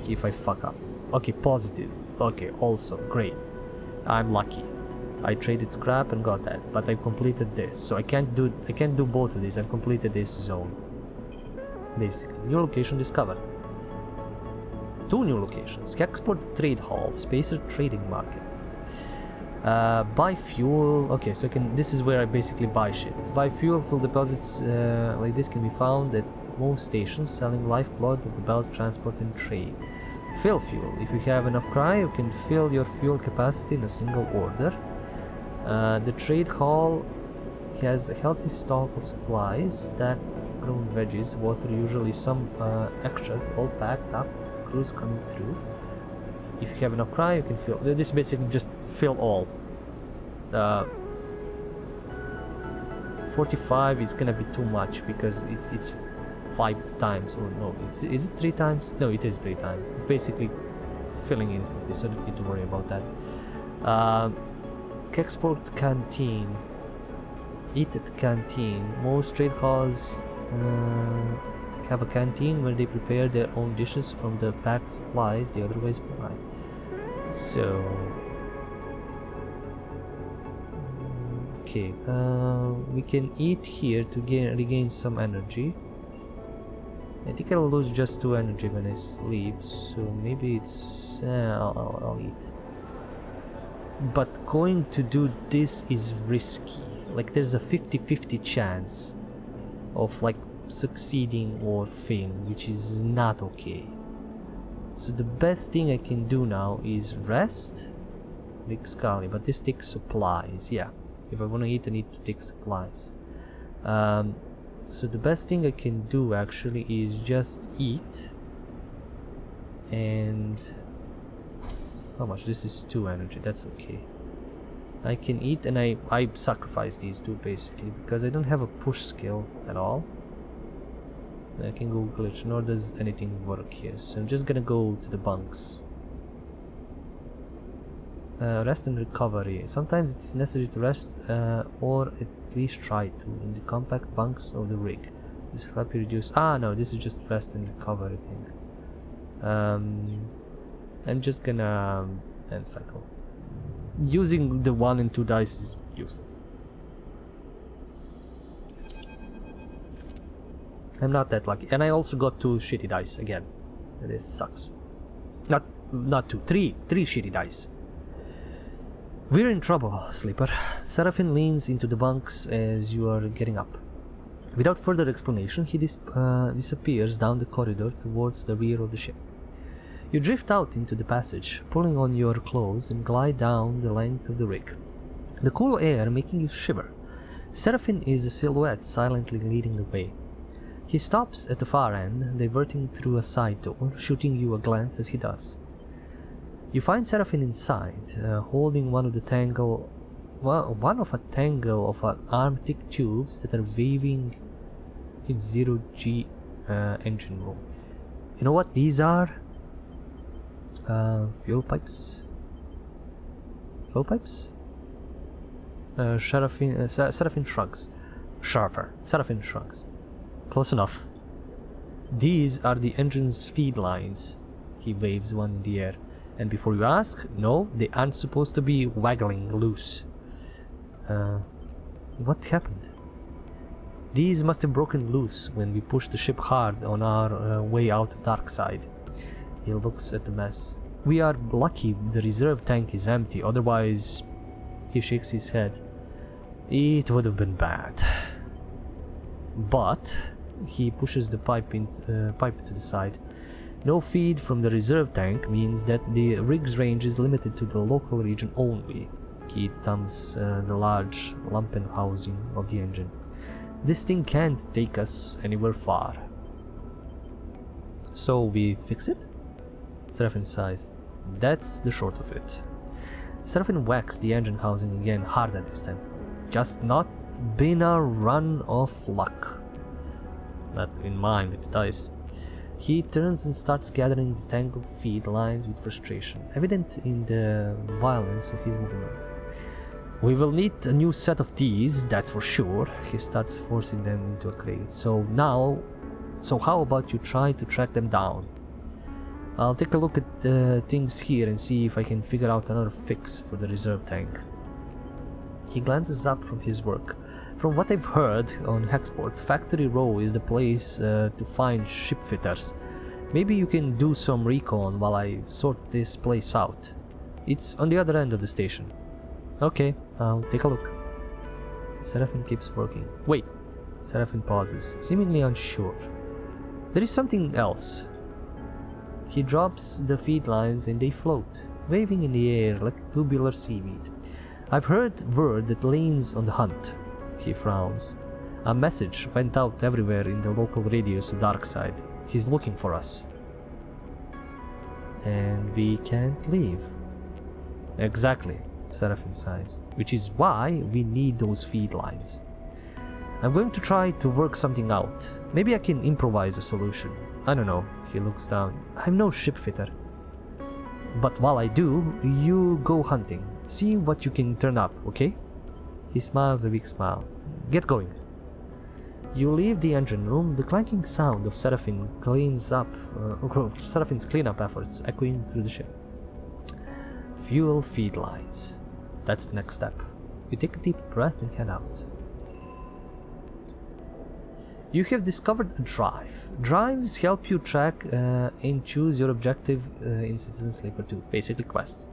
if I fuck up. Okay, positive. Okay, also, great. I'm lucky. I traded scrap and got that, but I completed this, so I can't do both of these. I've completed this zone. Basically, new location discovered. 2 new locations: Export Trade Hall, Spacer Trading Market. Buy fuel. Okay, so this is where I basically buy shit. Buy fuel. Fuel deposits like this can be found at most stations selling lifeblood of the belt, transport and trade. Fill fuel. If you have enough cry, you can fill your fuel capacity in a single order. The trade hall has a healthy stock of supplies, that grown veggies, water, usually some extras, all packed up. Crews coming through. If you have enough cry, you can fill. This basically just fill all. 45 is gonna be too much because it's 5 times, or no, is it 3 times? No, it is 3 times. It's basically filling instantly, so don't need to worry about that. Export canteen. Eat at canteen. Most trade halls have a canteen where they prepare their own dishes from the packed supplies they otherwise provide. So, okay, we can eat here to regain some energy. I think I'll lose just 2 energy when I sleep, so maybe it's... I'll eat. But going to do this is risky. Like, there's a 50-50 chance of, like, succeeding or failing, which is not okay. So the best thing I can do now is rest, make Scully, but this takes supplies. Yeah, if I want to eat I need to take supplies. So the best thing I can do actually is just eat. And how much? This is 2 energy, that's okay. I can eat, and I sacrifice these 2 basically because I don't have a push skill at all. I can go glitch, nor does anything work here, so I'm just gonna go to the bunks. Rest and recovery. Sometimes it's necessary to rest, or at least try to, in the compact bunks of the rig. This will help you reduce... no, this is just rest and recovery thing. I'm just gonna end cycle. Using the 1 and 2 dice is useless. I'm not that lucky, and I also got 2 shitty dice again. This sucks. Not 2, 3 shitty dice. We're in trouble, Sleeper. Seraphin leans into the bunks as you are getting up. Without further explanation, he disappears down the corridor towards the rear of the ship. You drift out into the passage, pulling on your clothes, and glide down the length of the rig. The cool air making you shiver. Seraphin is a silhouette silently leading the way. He stops at the far end, diverting through a side door, shooting you a glance as he does. You find Seraphin inside, holding one of a tangle of arm-thick tubes that are waving in 0G engine room. You know what these are? Fuel pipes? Fuel pipes? Seraphin shrugs. Seraphin shrugs. Close enough. These are the engine's feed lines. He waves one in the air. And before you ask, no, they aren't supposed to be waggling loose. What happened? These must have broken loose when we pushed the ship hard on our way out of Darkside. He looks at the mess. We are lucky the reserve tank is empty, otherwise... He shakes his head. It would have been bad. But... He pushes the pipe to the side. No feed from the reserve tank means that the rig's range is limited to the local region only. He thumbs the large lumpen housing of the engine. This thing can't take us anywhere far. So we fix it? Seraphin sighs. That's the short of it. Seraphin whacks the engine housing again, harder this time. Just not been a run of luck. Not in mine with the dice. He turns and starts gathering the tangled feed lines with frustration, evident in the violence of his movements. We will need a new set of these, that's for sure. He starts forcing them into a crate. So how about you try to track them down? I'll take a look at the things here and see if I can figure out another fix for the reserve tank. He glances up from his work. From what I've heard on Hexport, Factory Row is the place to find shipfitters. Maybe you can do some recon while I sort this place out. It's on the other end of the station. Okay, I'll take a look. Seraphim keeps working. Wait. Seraphim pauses, seemingly unsure. There is something else. He drops the feed lines and they float, waving in the air like tubular seaweed. I've heard word that Lane's on the hunt. He frowns. A message went out everywhere in the local radius of Darkside. He's looking for us. And we can't leave. Exactly, Seraphim sighs. Which is why we need those feed lines. I'm going to try to work something out. Maybe I can improvise a solution. I don't know. He looks down. I'm no shipfitter. But while I do, you go hunting. See what you can turn up, okay? He smiles a weak smile. Get going. You leave the engine room, the clanking sound of Seraphim's cleanup efforts echoing through the ship. Fuel feed lines. That's the next step. You take a deep breath and head out. You have discovered a drive. Drives help you track and choose your objective in Citizen Sleeper 2, basically quests.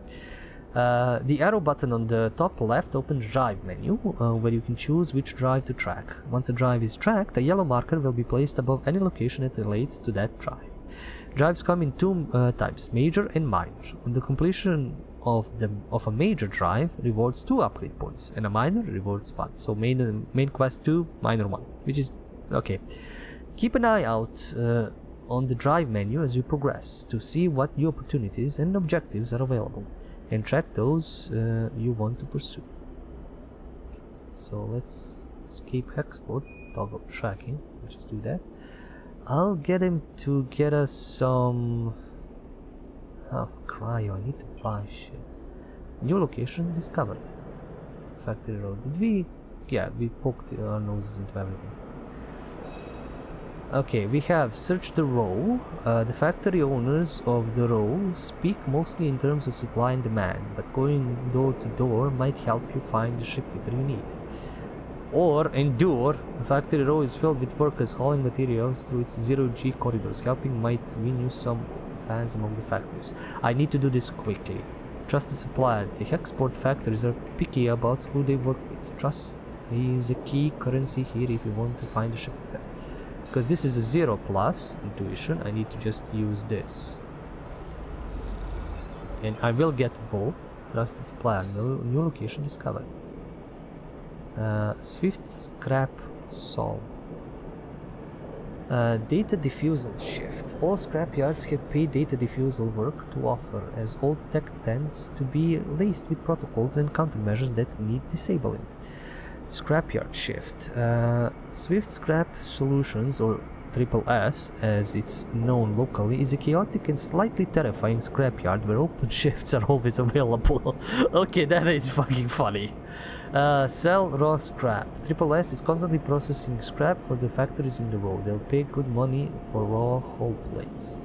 The arrow button on the top left opens drive menu, where you can choose which drive to track. Once a drive is tracked, a yellow marker will be placed above any location that relates to that drive. Drives come in two types, major and minor. On the completion of a major drive rewards 2 upgrade points, and a minor rewards 1. So main quest 2, minor 1, which is okay. Keep an eye out on the drive menu as you progress to see what new opportunities and objectives are available, and track those you want to pursue. So let's escape Hexport, toggle tracking, let's just do that. I'll get him to get us some health cryo. I need to buy shit. New location discovered. Factory Road. Did we? Yeah, we poked our noses into everything. Okay, we have searched the row. The factory owners of the row speak mostly in terms of supply and demand, but going door to door might help you find the shipfitter you need. Or endure. The factory row is filled with workers hauling materials through its zero-G corridors. Helping might win you some fans among the factories. I need to do this quickly. Trusted supplier. The Hexport factories are picky about who they work with. Trust is a key currency here if you want to find a shipfitter. Because this is a 0+ intuition, I need to just use this. And I will get both. Trusted supplier. New location discovered. Swift scrap solve. Data diffusal shift. All scrapyards have paid data diffusal work to offer, as old tech tends to be laced with protocols and countermeasures that need disabling. Scrapyard shift. Swift Scrap Solutions, or SSS as it's known locally, is a chaotic and slightly terrifying scrapyard where open shifts are always available. Okay, that is fucking funny. Sell raw scrap. SSS is constantly processing scrap for the factories in the row. They'll pay good money for raw hull plates.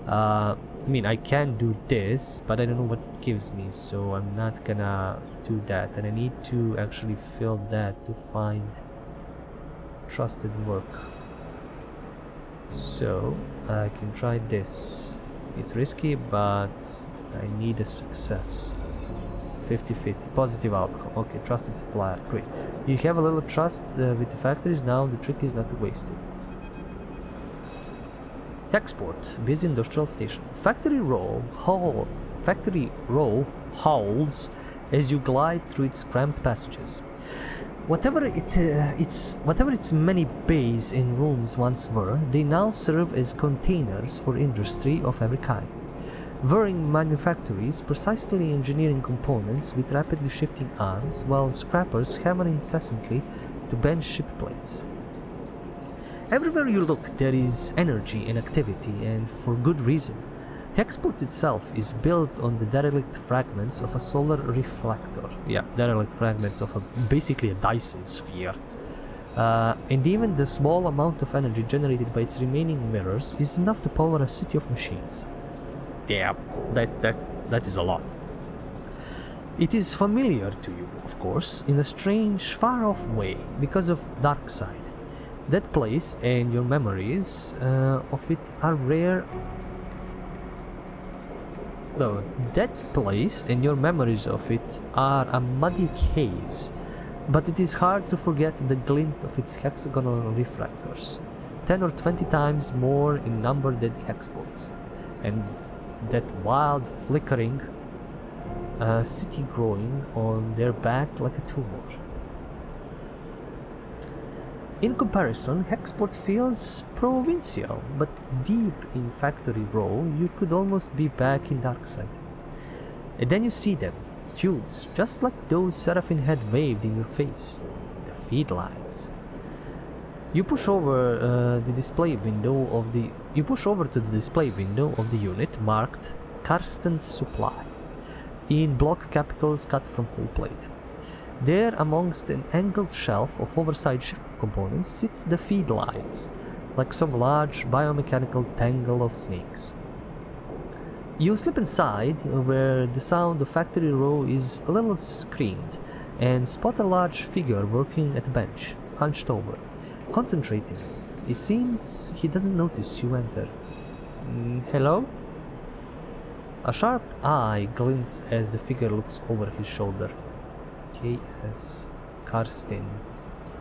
I mean, I can do this, but I don't know what it gives me, so I'm not gonna do that. And I need to actually fill that to find trusted work. So I can try this. It's risky, but I need a success. It's 50-50. Positive outcome. Okay, trusted supplier. Great. You have a little trust with the factories now. The trick is not to waste it. Hexport, busy industrial station. Factory row howls as you glide through its cramped passages. Whatever its many bays and rooms once were, they now serve as containers for industry of every kind. Whirring manufactories precisely engineering components with rapidly shifting arms, while scrappers hammer incessantly to bend ship plates. Everywhere you look, there is energy and activity, and for good reason. Hexport itself is built on the derelict fragments of a solar reflector. Yeah, derelict fragments of basically a Dyson sphere. And even the small amount of energy generated by its remaining mirrors is enough to power a city of machines. Damn, that is a lot. It is familiar to you, of course, in a strange, far-off way, because of Darkside. That place and your memories of it are rare. No, that place and your memories of it are a muddy haze, but it is hard to forget the glint of its hexagonal refractors, 10 or 20 times more in number than hexpods, and that wild flickering city growing on their back like a tumor. In comparison, Hexport feels provincial, but deep in Factory Row, you could almost be back in Darkside. And then you see them, tubes, just like those Seraphine had waved in your face, the feed lines. You push over to the display window of the unit marked Karsten's Supply, in block capitals cut from whole plate. There, amongst an angled shelf of oversized ship components, sit the feed lines, like some large biomechanical tangle of snakes. You slip inside, where the sound of Factory Row is a little screened, and spot a large figure working at a bench, hunched over, concentrating. It seems he doesn't notice you enter. Hello? A sharp eye glints as the figure looks over his shoulder. K.S. Karsten,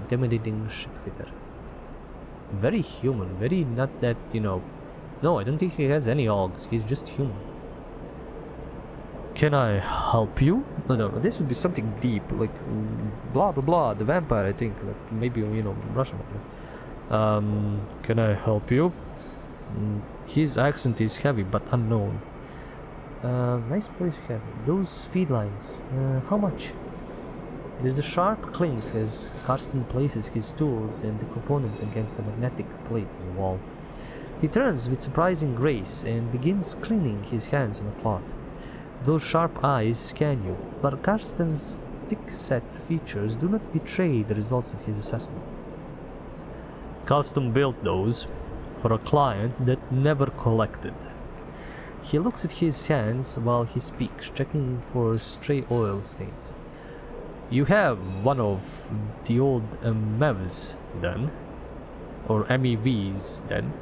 intimidating shipfitter. Very human, very not that, no, I don't think he has any ogs, he's just human. Can I help you? No, this would be something deep, like blah blah blah, the vampire, I think, like maybe, Russian like this. Can I help you? His accent is heavy but unknown. Nice place you have. Those feed lines, how much? There's a sharp clink as Karsten places his tools and the component against a magnetic plate on the wall. He turns with surprising grace and begins cleaning his hands on a cloth. Those sharp eyes scan you, but Karsten's thick-set features do not betray the results of his assessment. Custom built those for a client that never collected. He looks at his hands while he speaks, checking for stray oil stains. You have one of the old MEVs, then? Or MEVs, then?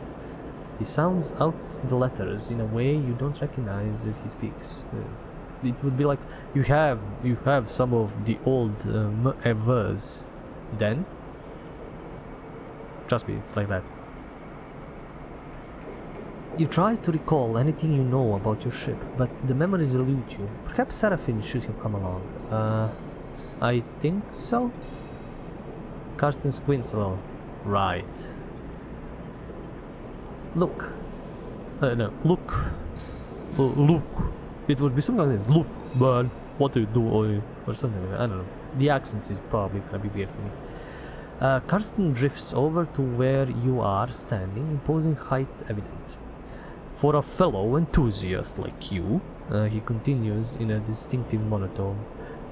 He sounds out the letters in a way you don't recognize as he speaks. It would be like, you have some of the old MEVs, then? Trust me, it's like that. You try to recall anything you know about your ship, but the memories elude you. Perhaps Seraphine should have come along. I think so? Karsten squints a little. Right. Look. No, look. Look. It would be something like this. Look, man, what do you do? Or something like that. I don't know. The accent is probably gonna be weird for me. Karsten drifts over to where you are standing, imposing height evident. For a fellow enthusiast like you, he continues in a distinctive monotone,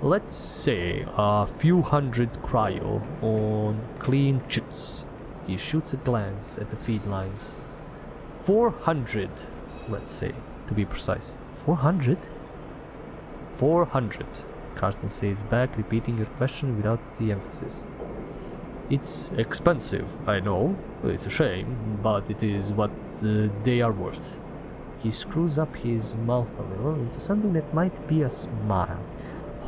let's say a few hundred cryo on clean chits. He shoots a glance at the feed lines. 400, let's say, to be precise. 400? 400, Karsten says back, repeating your question without the emphasis. It's expensive, I know. It's a shame, but it is what they are worth. He screws up his mouth a little into something that might be a smile.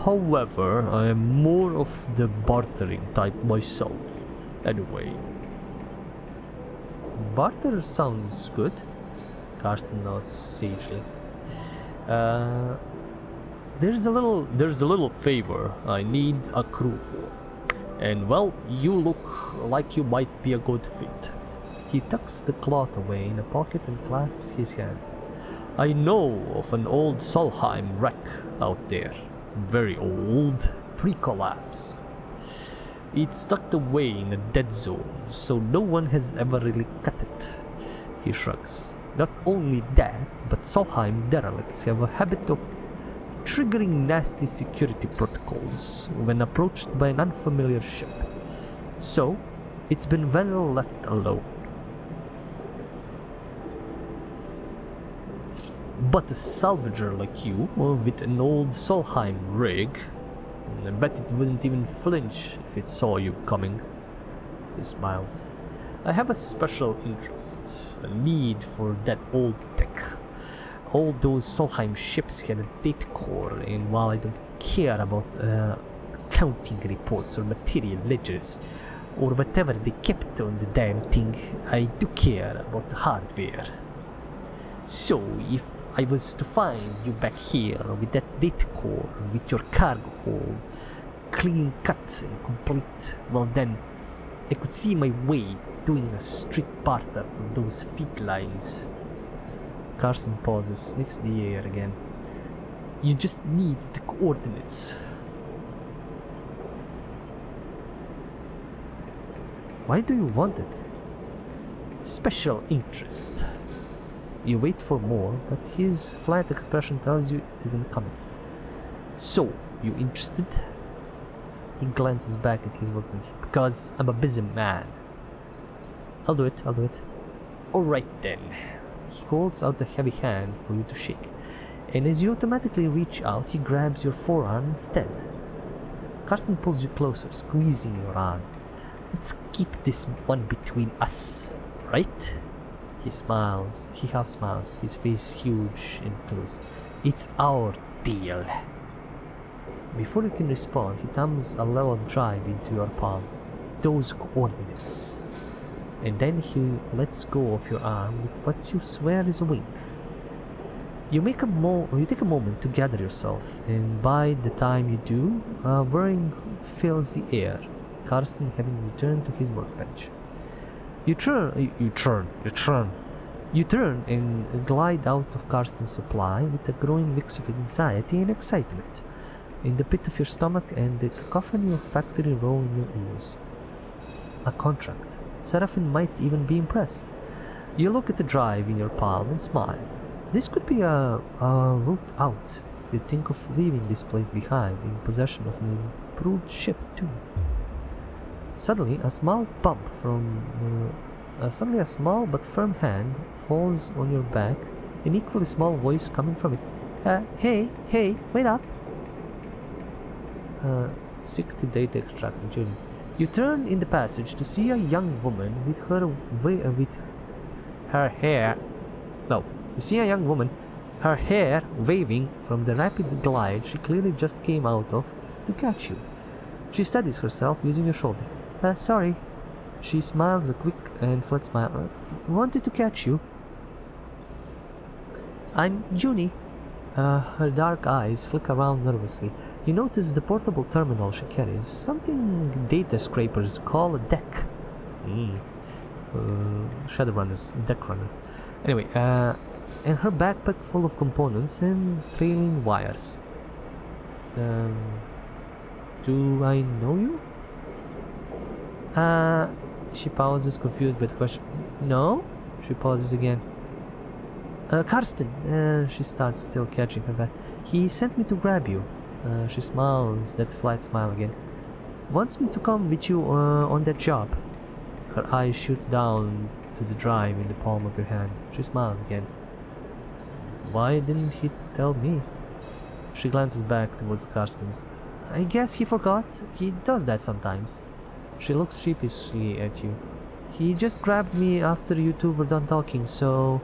However, I am more of the bartering type myself. Anyway. Barter sounds good. Karsten nods sagely. There's a little favor I need a crew for. And well, you look like you might be a good fit. He tucks the cloth away in a pocket and clasps his hands. I know of an old Solheim wreck out there. Very old, pre-collapse. It's tucked away in a dead zone, so no one has ever really cut it. He shrugs. Not only that, but Solheim derelicts have a habit of triggering nasty security protocols when approached by an unfamiliar ship. So, it's been well left alone. But a salvager like you, with an old Solheim rig, I bet it wouldn't even flinch if it saw you coming. He smiles. I have a special interest, a need for that old tech. All those Solheim ships had a data core, and while I don't care about accounting reports or material ledgers, or whatever they kept on the damn thing, I do care about the hardware. So, if I was to find you back here with that data core, with your cargo hold, clean cut and complete, well then, I could see my way doing a straight barter from those feed lines. Carsten pauses, sniffs the air again. You just need the coordinates. Why do you want it? Special interest. You wait for more, but his flat expression tells you it isn't coming. So, you interested? He glances back at his workbench. Because I'm a busy man. I'll do it. Alright then. He holds out a heavy hand for you to shake, and as you automatically reach out, he grabs your forearm instead. Carsten pulls you closer, squeezing your arm. Let's keep this one between us, right? He smiles. He half smiles, his face huge and close. It's our deal. Before you can respond, he thumbs a little drive into your palm. Those coordinates. And then he lets go of your arm with what you swear is a wink. You take a moment to gather yourself, and by the time you do, whirring fills the air, Carsten having returned to his workbench. You turn and glide out of Carsten's supply with a growing mix of anxiety and excitement in the pit of your stomach and the cacophony of factory row in your ears. A contract. Seraphim might even be impressed. You look at the drive in your palm and smile. This could be a route out. You think of leaving this place behind in possession of an improved ship too. Suddenly, a small but firm hand falls on your back, an equally small voice coming from it. Hey, wait up! Secret data extracting Julie. You turn in the passage to see a young woman with her hair waving from the rapid glide she clearly just came out of to catch you. She steadies herself using your shoulder. Sorry. She smiles a quick and flat smile. Wanted to catch you. I'm Junie. Her dark eyes flick around nervously. You notice the portable terminal she carries, something data scrapers call a deck. Shadowrunners, deck runner. Anyway, and her backpack full of components and trailing wires. Do I know you? She pauses, confused by the question. No? She pauses again. Karsten, she starts, still catching her breath. He sent me to grab you. She smiles, that flat smile again. Wants me to come with you on that job. Her eyes shoot down to the drive in the palm of your hand. She smiles again. Why didn't he tell me? She glances back towards Karsten's. I guess he forgot. He does that sometimes. She looks sheepishly at you. He just grabbed me after you two were done talking, so...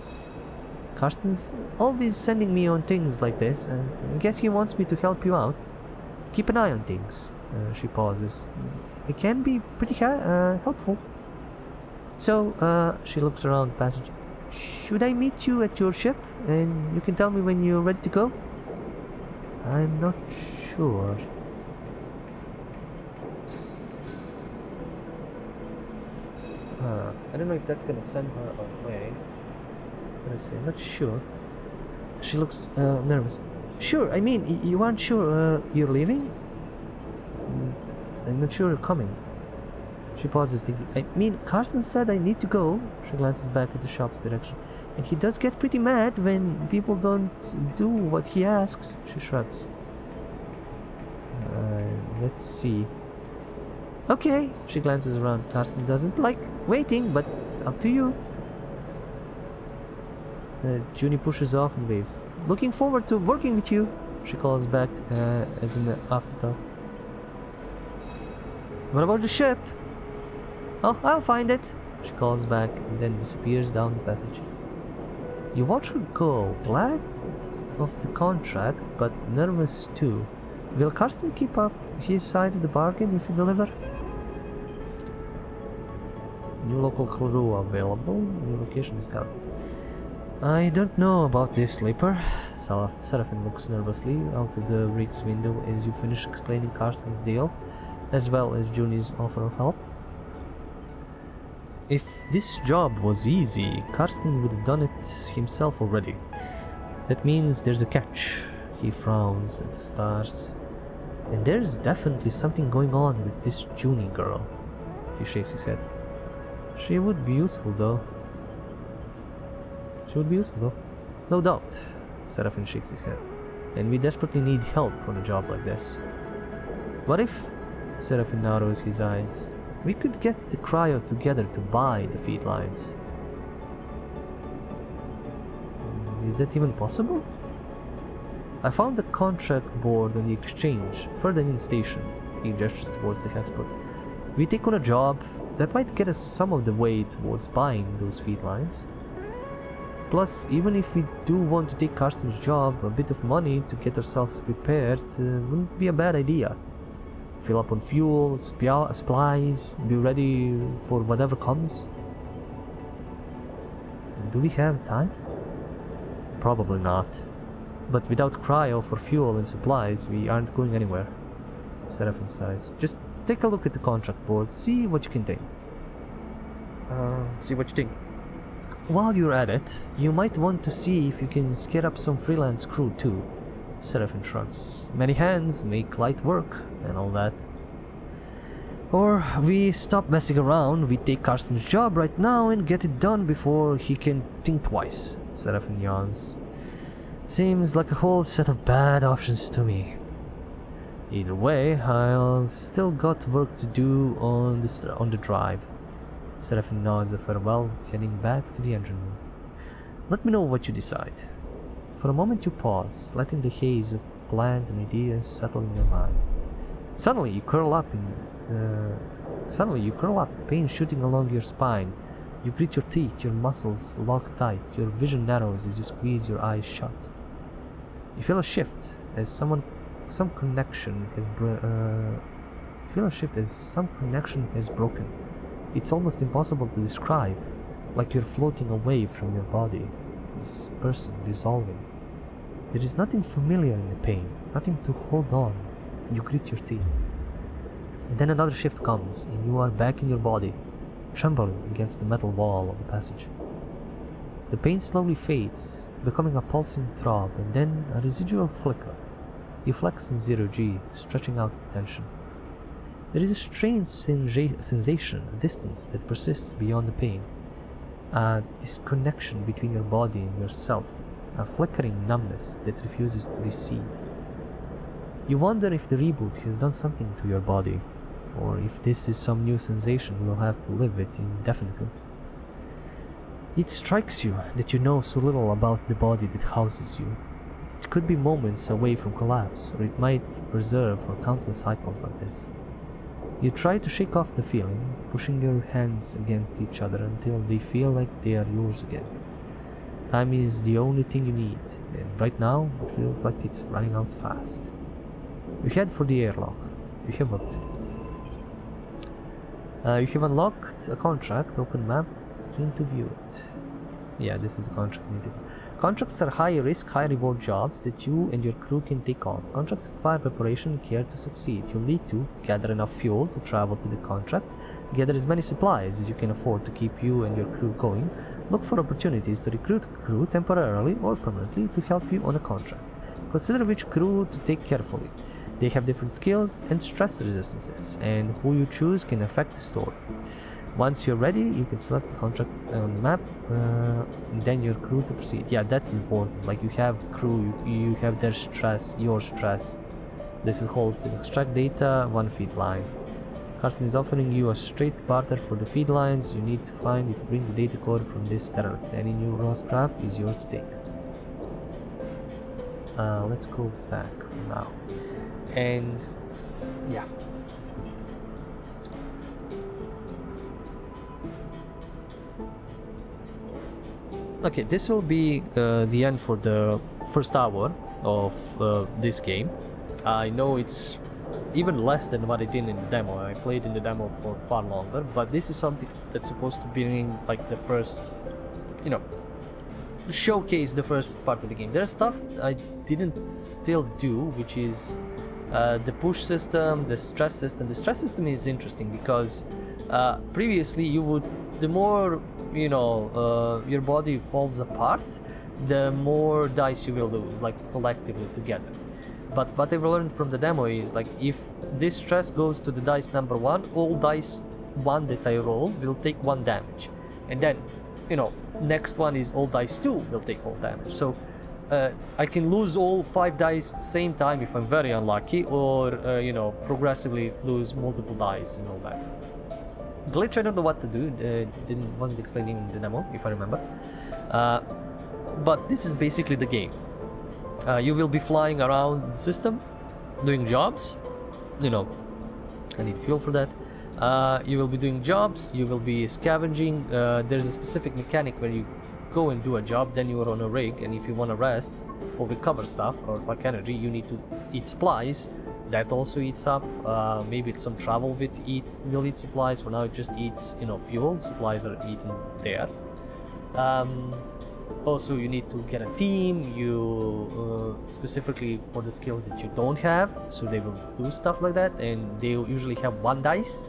Karsten's always sending me on things like this, and I guess he wants me to help you out. Keep an eye on things. She pauses. It can be pretty helpful. So, she looks around the passage. Should I meet you at your ship, and you can tell me when you're ready to go? I'm not sure. I don't know if that's gonna send her away. I'm not sure. She looks nervous. Sure, I mean, you aren't sure you're leaving? I'm not sure you're coming. She pauses, thinking. I mean, Karsten said I need to go. She glances back at the shop's direction. And he does get pretty mad when people don't do what he asks. She shrugs. Let's see. Okay, she glances around. Karsten doesn't like waiting, but it's up to you. Junie pushes off and waves. Looking forward to working with you, she calls back as an afterthought. What about the ship? Oh, I'll find it, she calls back and then disappears down the passage. You watch her go, glad of the contract, but nervous too. Will Karsten keep up his side of the bargain if you deliver? New local crew available. New location discovered. I don't know about this, Sleeper. Seraphim looks nervously out of the rig's window as you finish explaining Karsten's deal, as well as Junie's offer of help. If this job was easy, Karsten would have done it himself already. That means there's a catch. He frowns at the stars. And there's definitely something going on with this Junie girl. He shakes his head. She would be useful though. No doubt. Seraphim shakes his head. And we desperately need help on a job like this. What if... Seraphim narrows his eyes. We could get the cryo together to buy the feed lines. Is that even possible? I found the contract board on the exchange, further in station. He gestures towards the hotspot. We take on a job that might get us some of the way towards buying those feed lines. Plus, even if we do want to take Karsten's job, a bit of money to get ourselves prepared wouldn't be a bad idea. Fill up on fuel, supplies, be ready for whatever comes. Do we have time? Probably not. But without cryo for fuel and supplies, we aren't going anywhere. Seraphim sighs. Just take a look at the contract board, see what you can think. While you're at it, you might want to see if you can scare up some freelance crew too. Seraphim shrugs. Many hands make light work and all that. Or we stop messing around, we take Karsten's job right now and get it done before he can think twice. Seraphim yawns. Seems like a whole set of bad options to me. Either way, I'll still got work to do on the drive. Seraphim nods a farewell, heading back to the engine room. Let me know what you decide. For a moment you pause, letting the haze of plans and ideas settle in your mind. Suddenly you curl up, pain shooting along your spine. You grit your teeth, your muscles lock tight, your vision narrows as you squeeze your eyes shut. You feel a shift as some connection has broken. It's almost impossible to describe, like you're floating away from your body, dispersing, dissolving. There is nothing familiar in the pain, nothing to hold on. You grit your teeth. And then another shift comes, and you are back in your body, trembling against the metal wall of the passage. The pain slowly fades, becoming a pulsing throb, and then a residual flicker. You flex in 0G, stretching out the tension. There is a strange sensation, a distance that persists beyond the pain. A disconnection between your body and yourself, a flickering numbness that refuses to recede. You wonder if the reboot has done something to your body, or if this is some new sensation you'll have to live with indefinitely. It strikes you that you know so little about the body that houses you. It could be moments away from collapse, or it might preserve for countless cycles like this. You try to shake off the feeling, pushing your hands against each other until they feel like they are yours again. Time is the only thing you need, and right now it feels like it's running out fast. You head for the airlock. You have looked. You have unlocked a contract, open map, screen to view it. Yeah, this is the contract you need to do. Contracts are high risk, high reward jobs that you and your crew can take on. Contracts require preparation and care to succeed. You'll need to gather enough fuel to travel to the contract, gather as many supplies as you can afford to keep you and your crew going, look for opportunities to recruit crew temporarily or permanently to help you on a contract. Consider which crew to take carefully. They have different skills and stress resistances, and who you choose can affect the story. Once you're ready, you can select the contract on the map, and then your crew to proceed. Yeah, that's important. Like, you have crew, you have their stress, your stress. This is wholesome. Extract data, 1 feed line. Carson is offering you a straight barter for the feed lines. You need to find if you bring the data code from this terminal. Any new raw scrap is yours to take. Let's go back for now. And yeah. Okay, this will be the end for the first hour of this game. I know it's even less than what I did in the demo. I played in the demo for far longer, but this is something that's supposed to be like the first, you know, showcase the first part of the game. There's stuff I didn't still do, which is the push system, the stress system. The stress system is interesting because previously you would, the more you know your body falls apart, the more dice you will lose, like collectively together. But what I've learned from the demo is like if this stress goes to the dice number 1, all dice 1 that I roll will take 1 damage, and then you know next one is all dice 2 will take all damage. So I can lose all 5 dice at the same time if I'm very unlucky, or you know, progressively lose multiple dice and all that. Glitch, I don't know what to do. Wasn't explained in the demo, if I remember. But this is basically the game. You will be flying around the system, doing jobs. You know, I need fuel for that. You will be doing jobs. You will be scavenging. There's a specific mechanic where you go and do a job, then you are on a rig, and if you want to rest or recover stuff or like energy, you need to eat supplies. That also eats up. Maybe some travel will eat supplies. For now, it just eats, you know, fuel. Supplies are eaten there. Also, you need to get a team. You specifically for the skills that you don't have, so they will do stuff like that, and they usually have 1 dice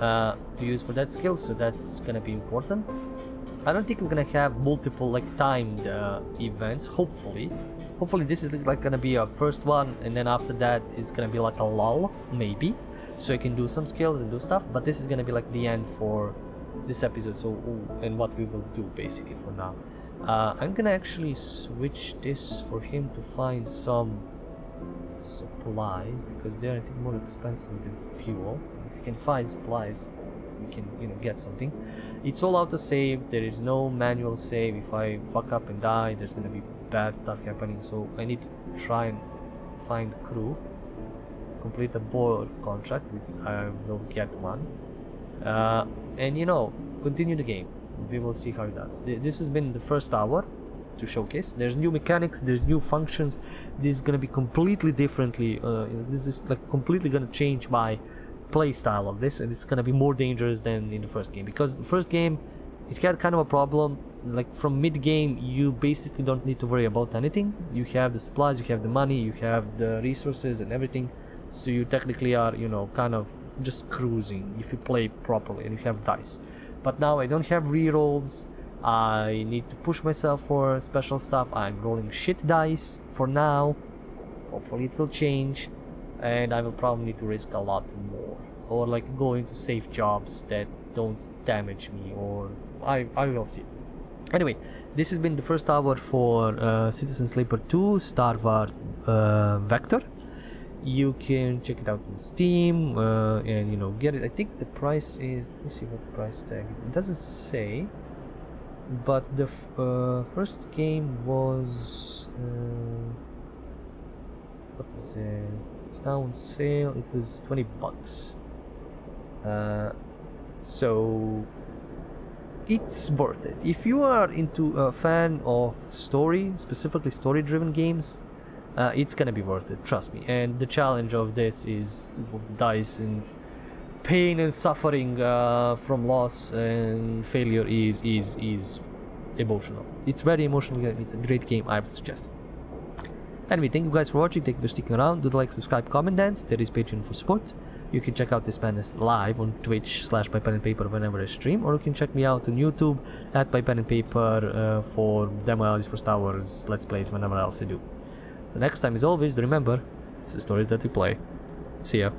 to use for that skill. So that's gonna be important. I don't think we're gonna have multiple like timed events. Hopefully this is like gonna be a first one, and then after that it's gonna be like a lull, maybe, so I can do some skills and do stuff. But this is gonna be like the end for this episode. So and what we will do basically for now. I'm gonna actually switch this for him to find some supplies, because they're I think more expensive than fuel. If you can find supplies, you can, you know, get something. It's all auto save. There is no manual save. If I fuck up and die, there's gonna be bad stuff happening. So I need to try and find crew, complete the board contract. I will get one, and you know, continue the game. We will see how it does. This has been the first hour to showcase. There's new mechanics, there's new functions. This is gonna be completely differently. This is like completely gonna change my play style of this, and it's gonna be more dangerous than in the first game, because the first game it had kind of a problem. Like from mid game, you basically don't need to worry about anything. You have the supplies, you have the money, you have the resources and everything, so you technically are, you know, kind of just cruising if you play properly and you have dice. But now I don't have rerolls. I need to push myself for special stuff. I'm rolling shit dice for now. Hopefully it will change, and I will probably need to risk a lot more, or like go into safe jobs that don't damage me, or I will see. Anyway, this has been the first hour for Citizen Sleeper 2 Starward Vector. You can check it out on Steam and, you know, get it. I think the price is, let me see what the price tag is. It doesn't say, but the first game was what is it? It's now on sale. It was $20. So it's worth it if you are into a fan of story, specifically story-driven games. It's gonna be worth it, trust me. And the challenge of this is of the dice and pain and suffering from loss and failure is emotional. It's very emotional. It's a great game. I would suggest. Anyway, thank you guys for watching. Thank you for sticking around. Do like, subscribe, comment, dance. There is Patreon for support. You can check out this madness live on Twitch/ByPenAndPaper whenever I stream, or you can check me out on YouTube at ByPenAndPaper for demo analysis for Star Wars Let's Plays whenever else I do. The next time, as always, remember, it's the stories that we play. See ya.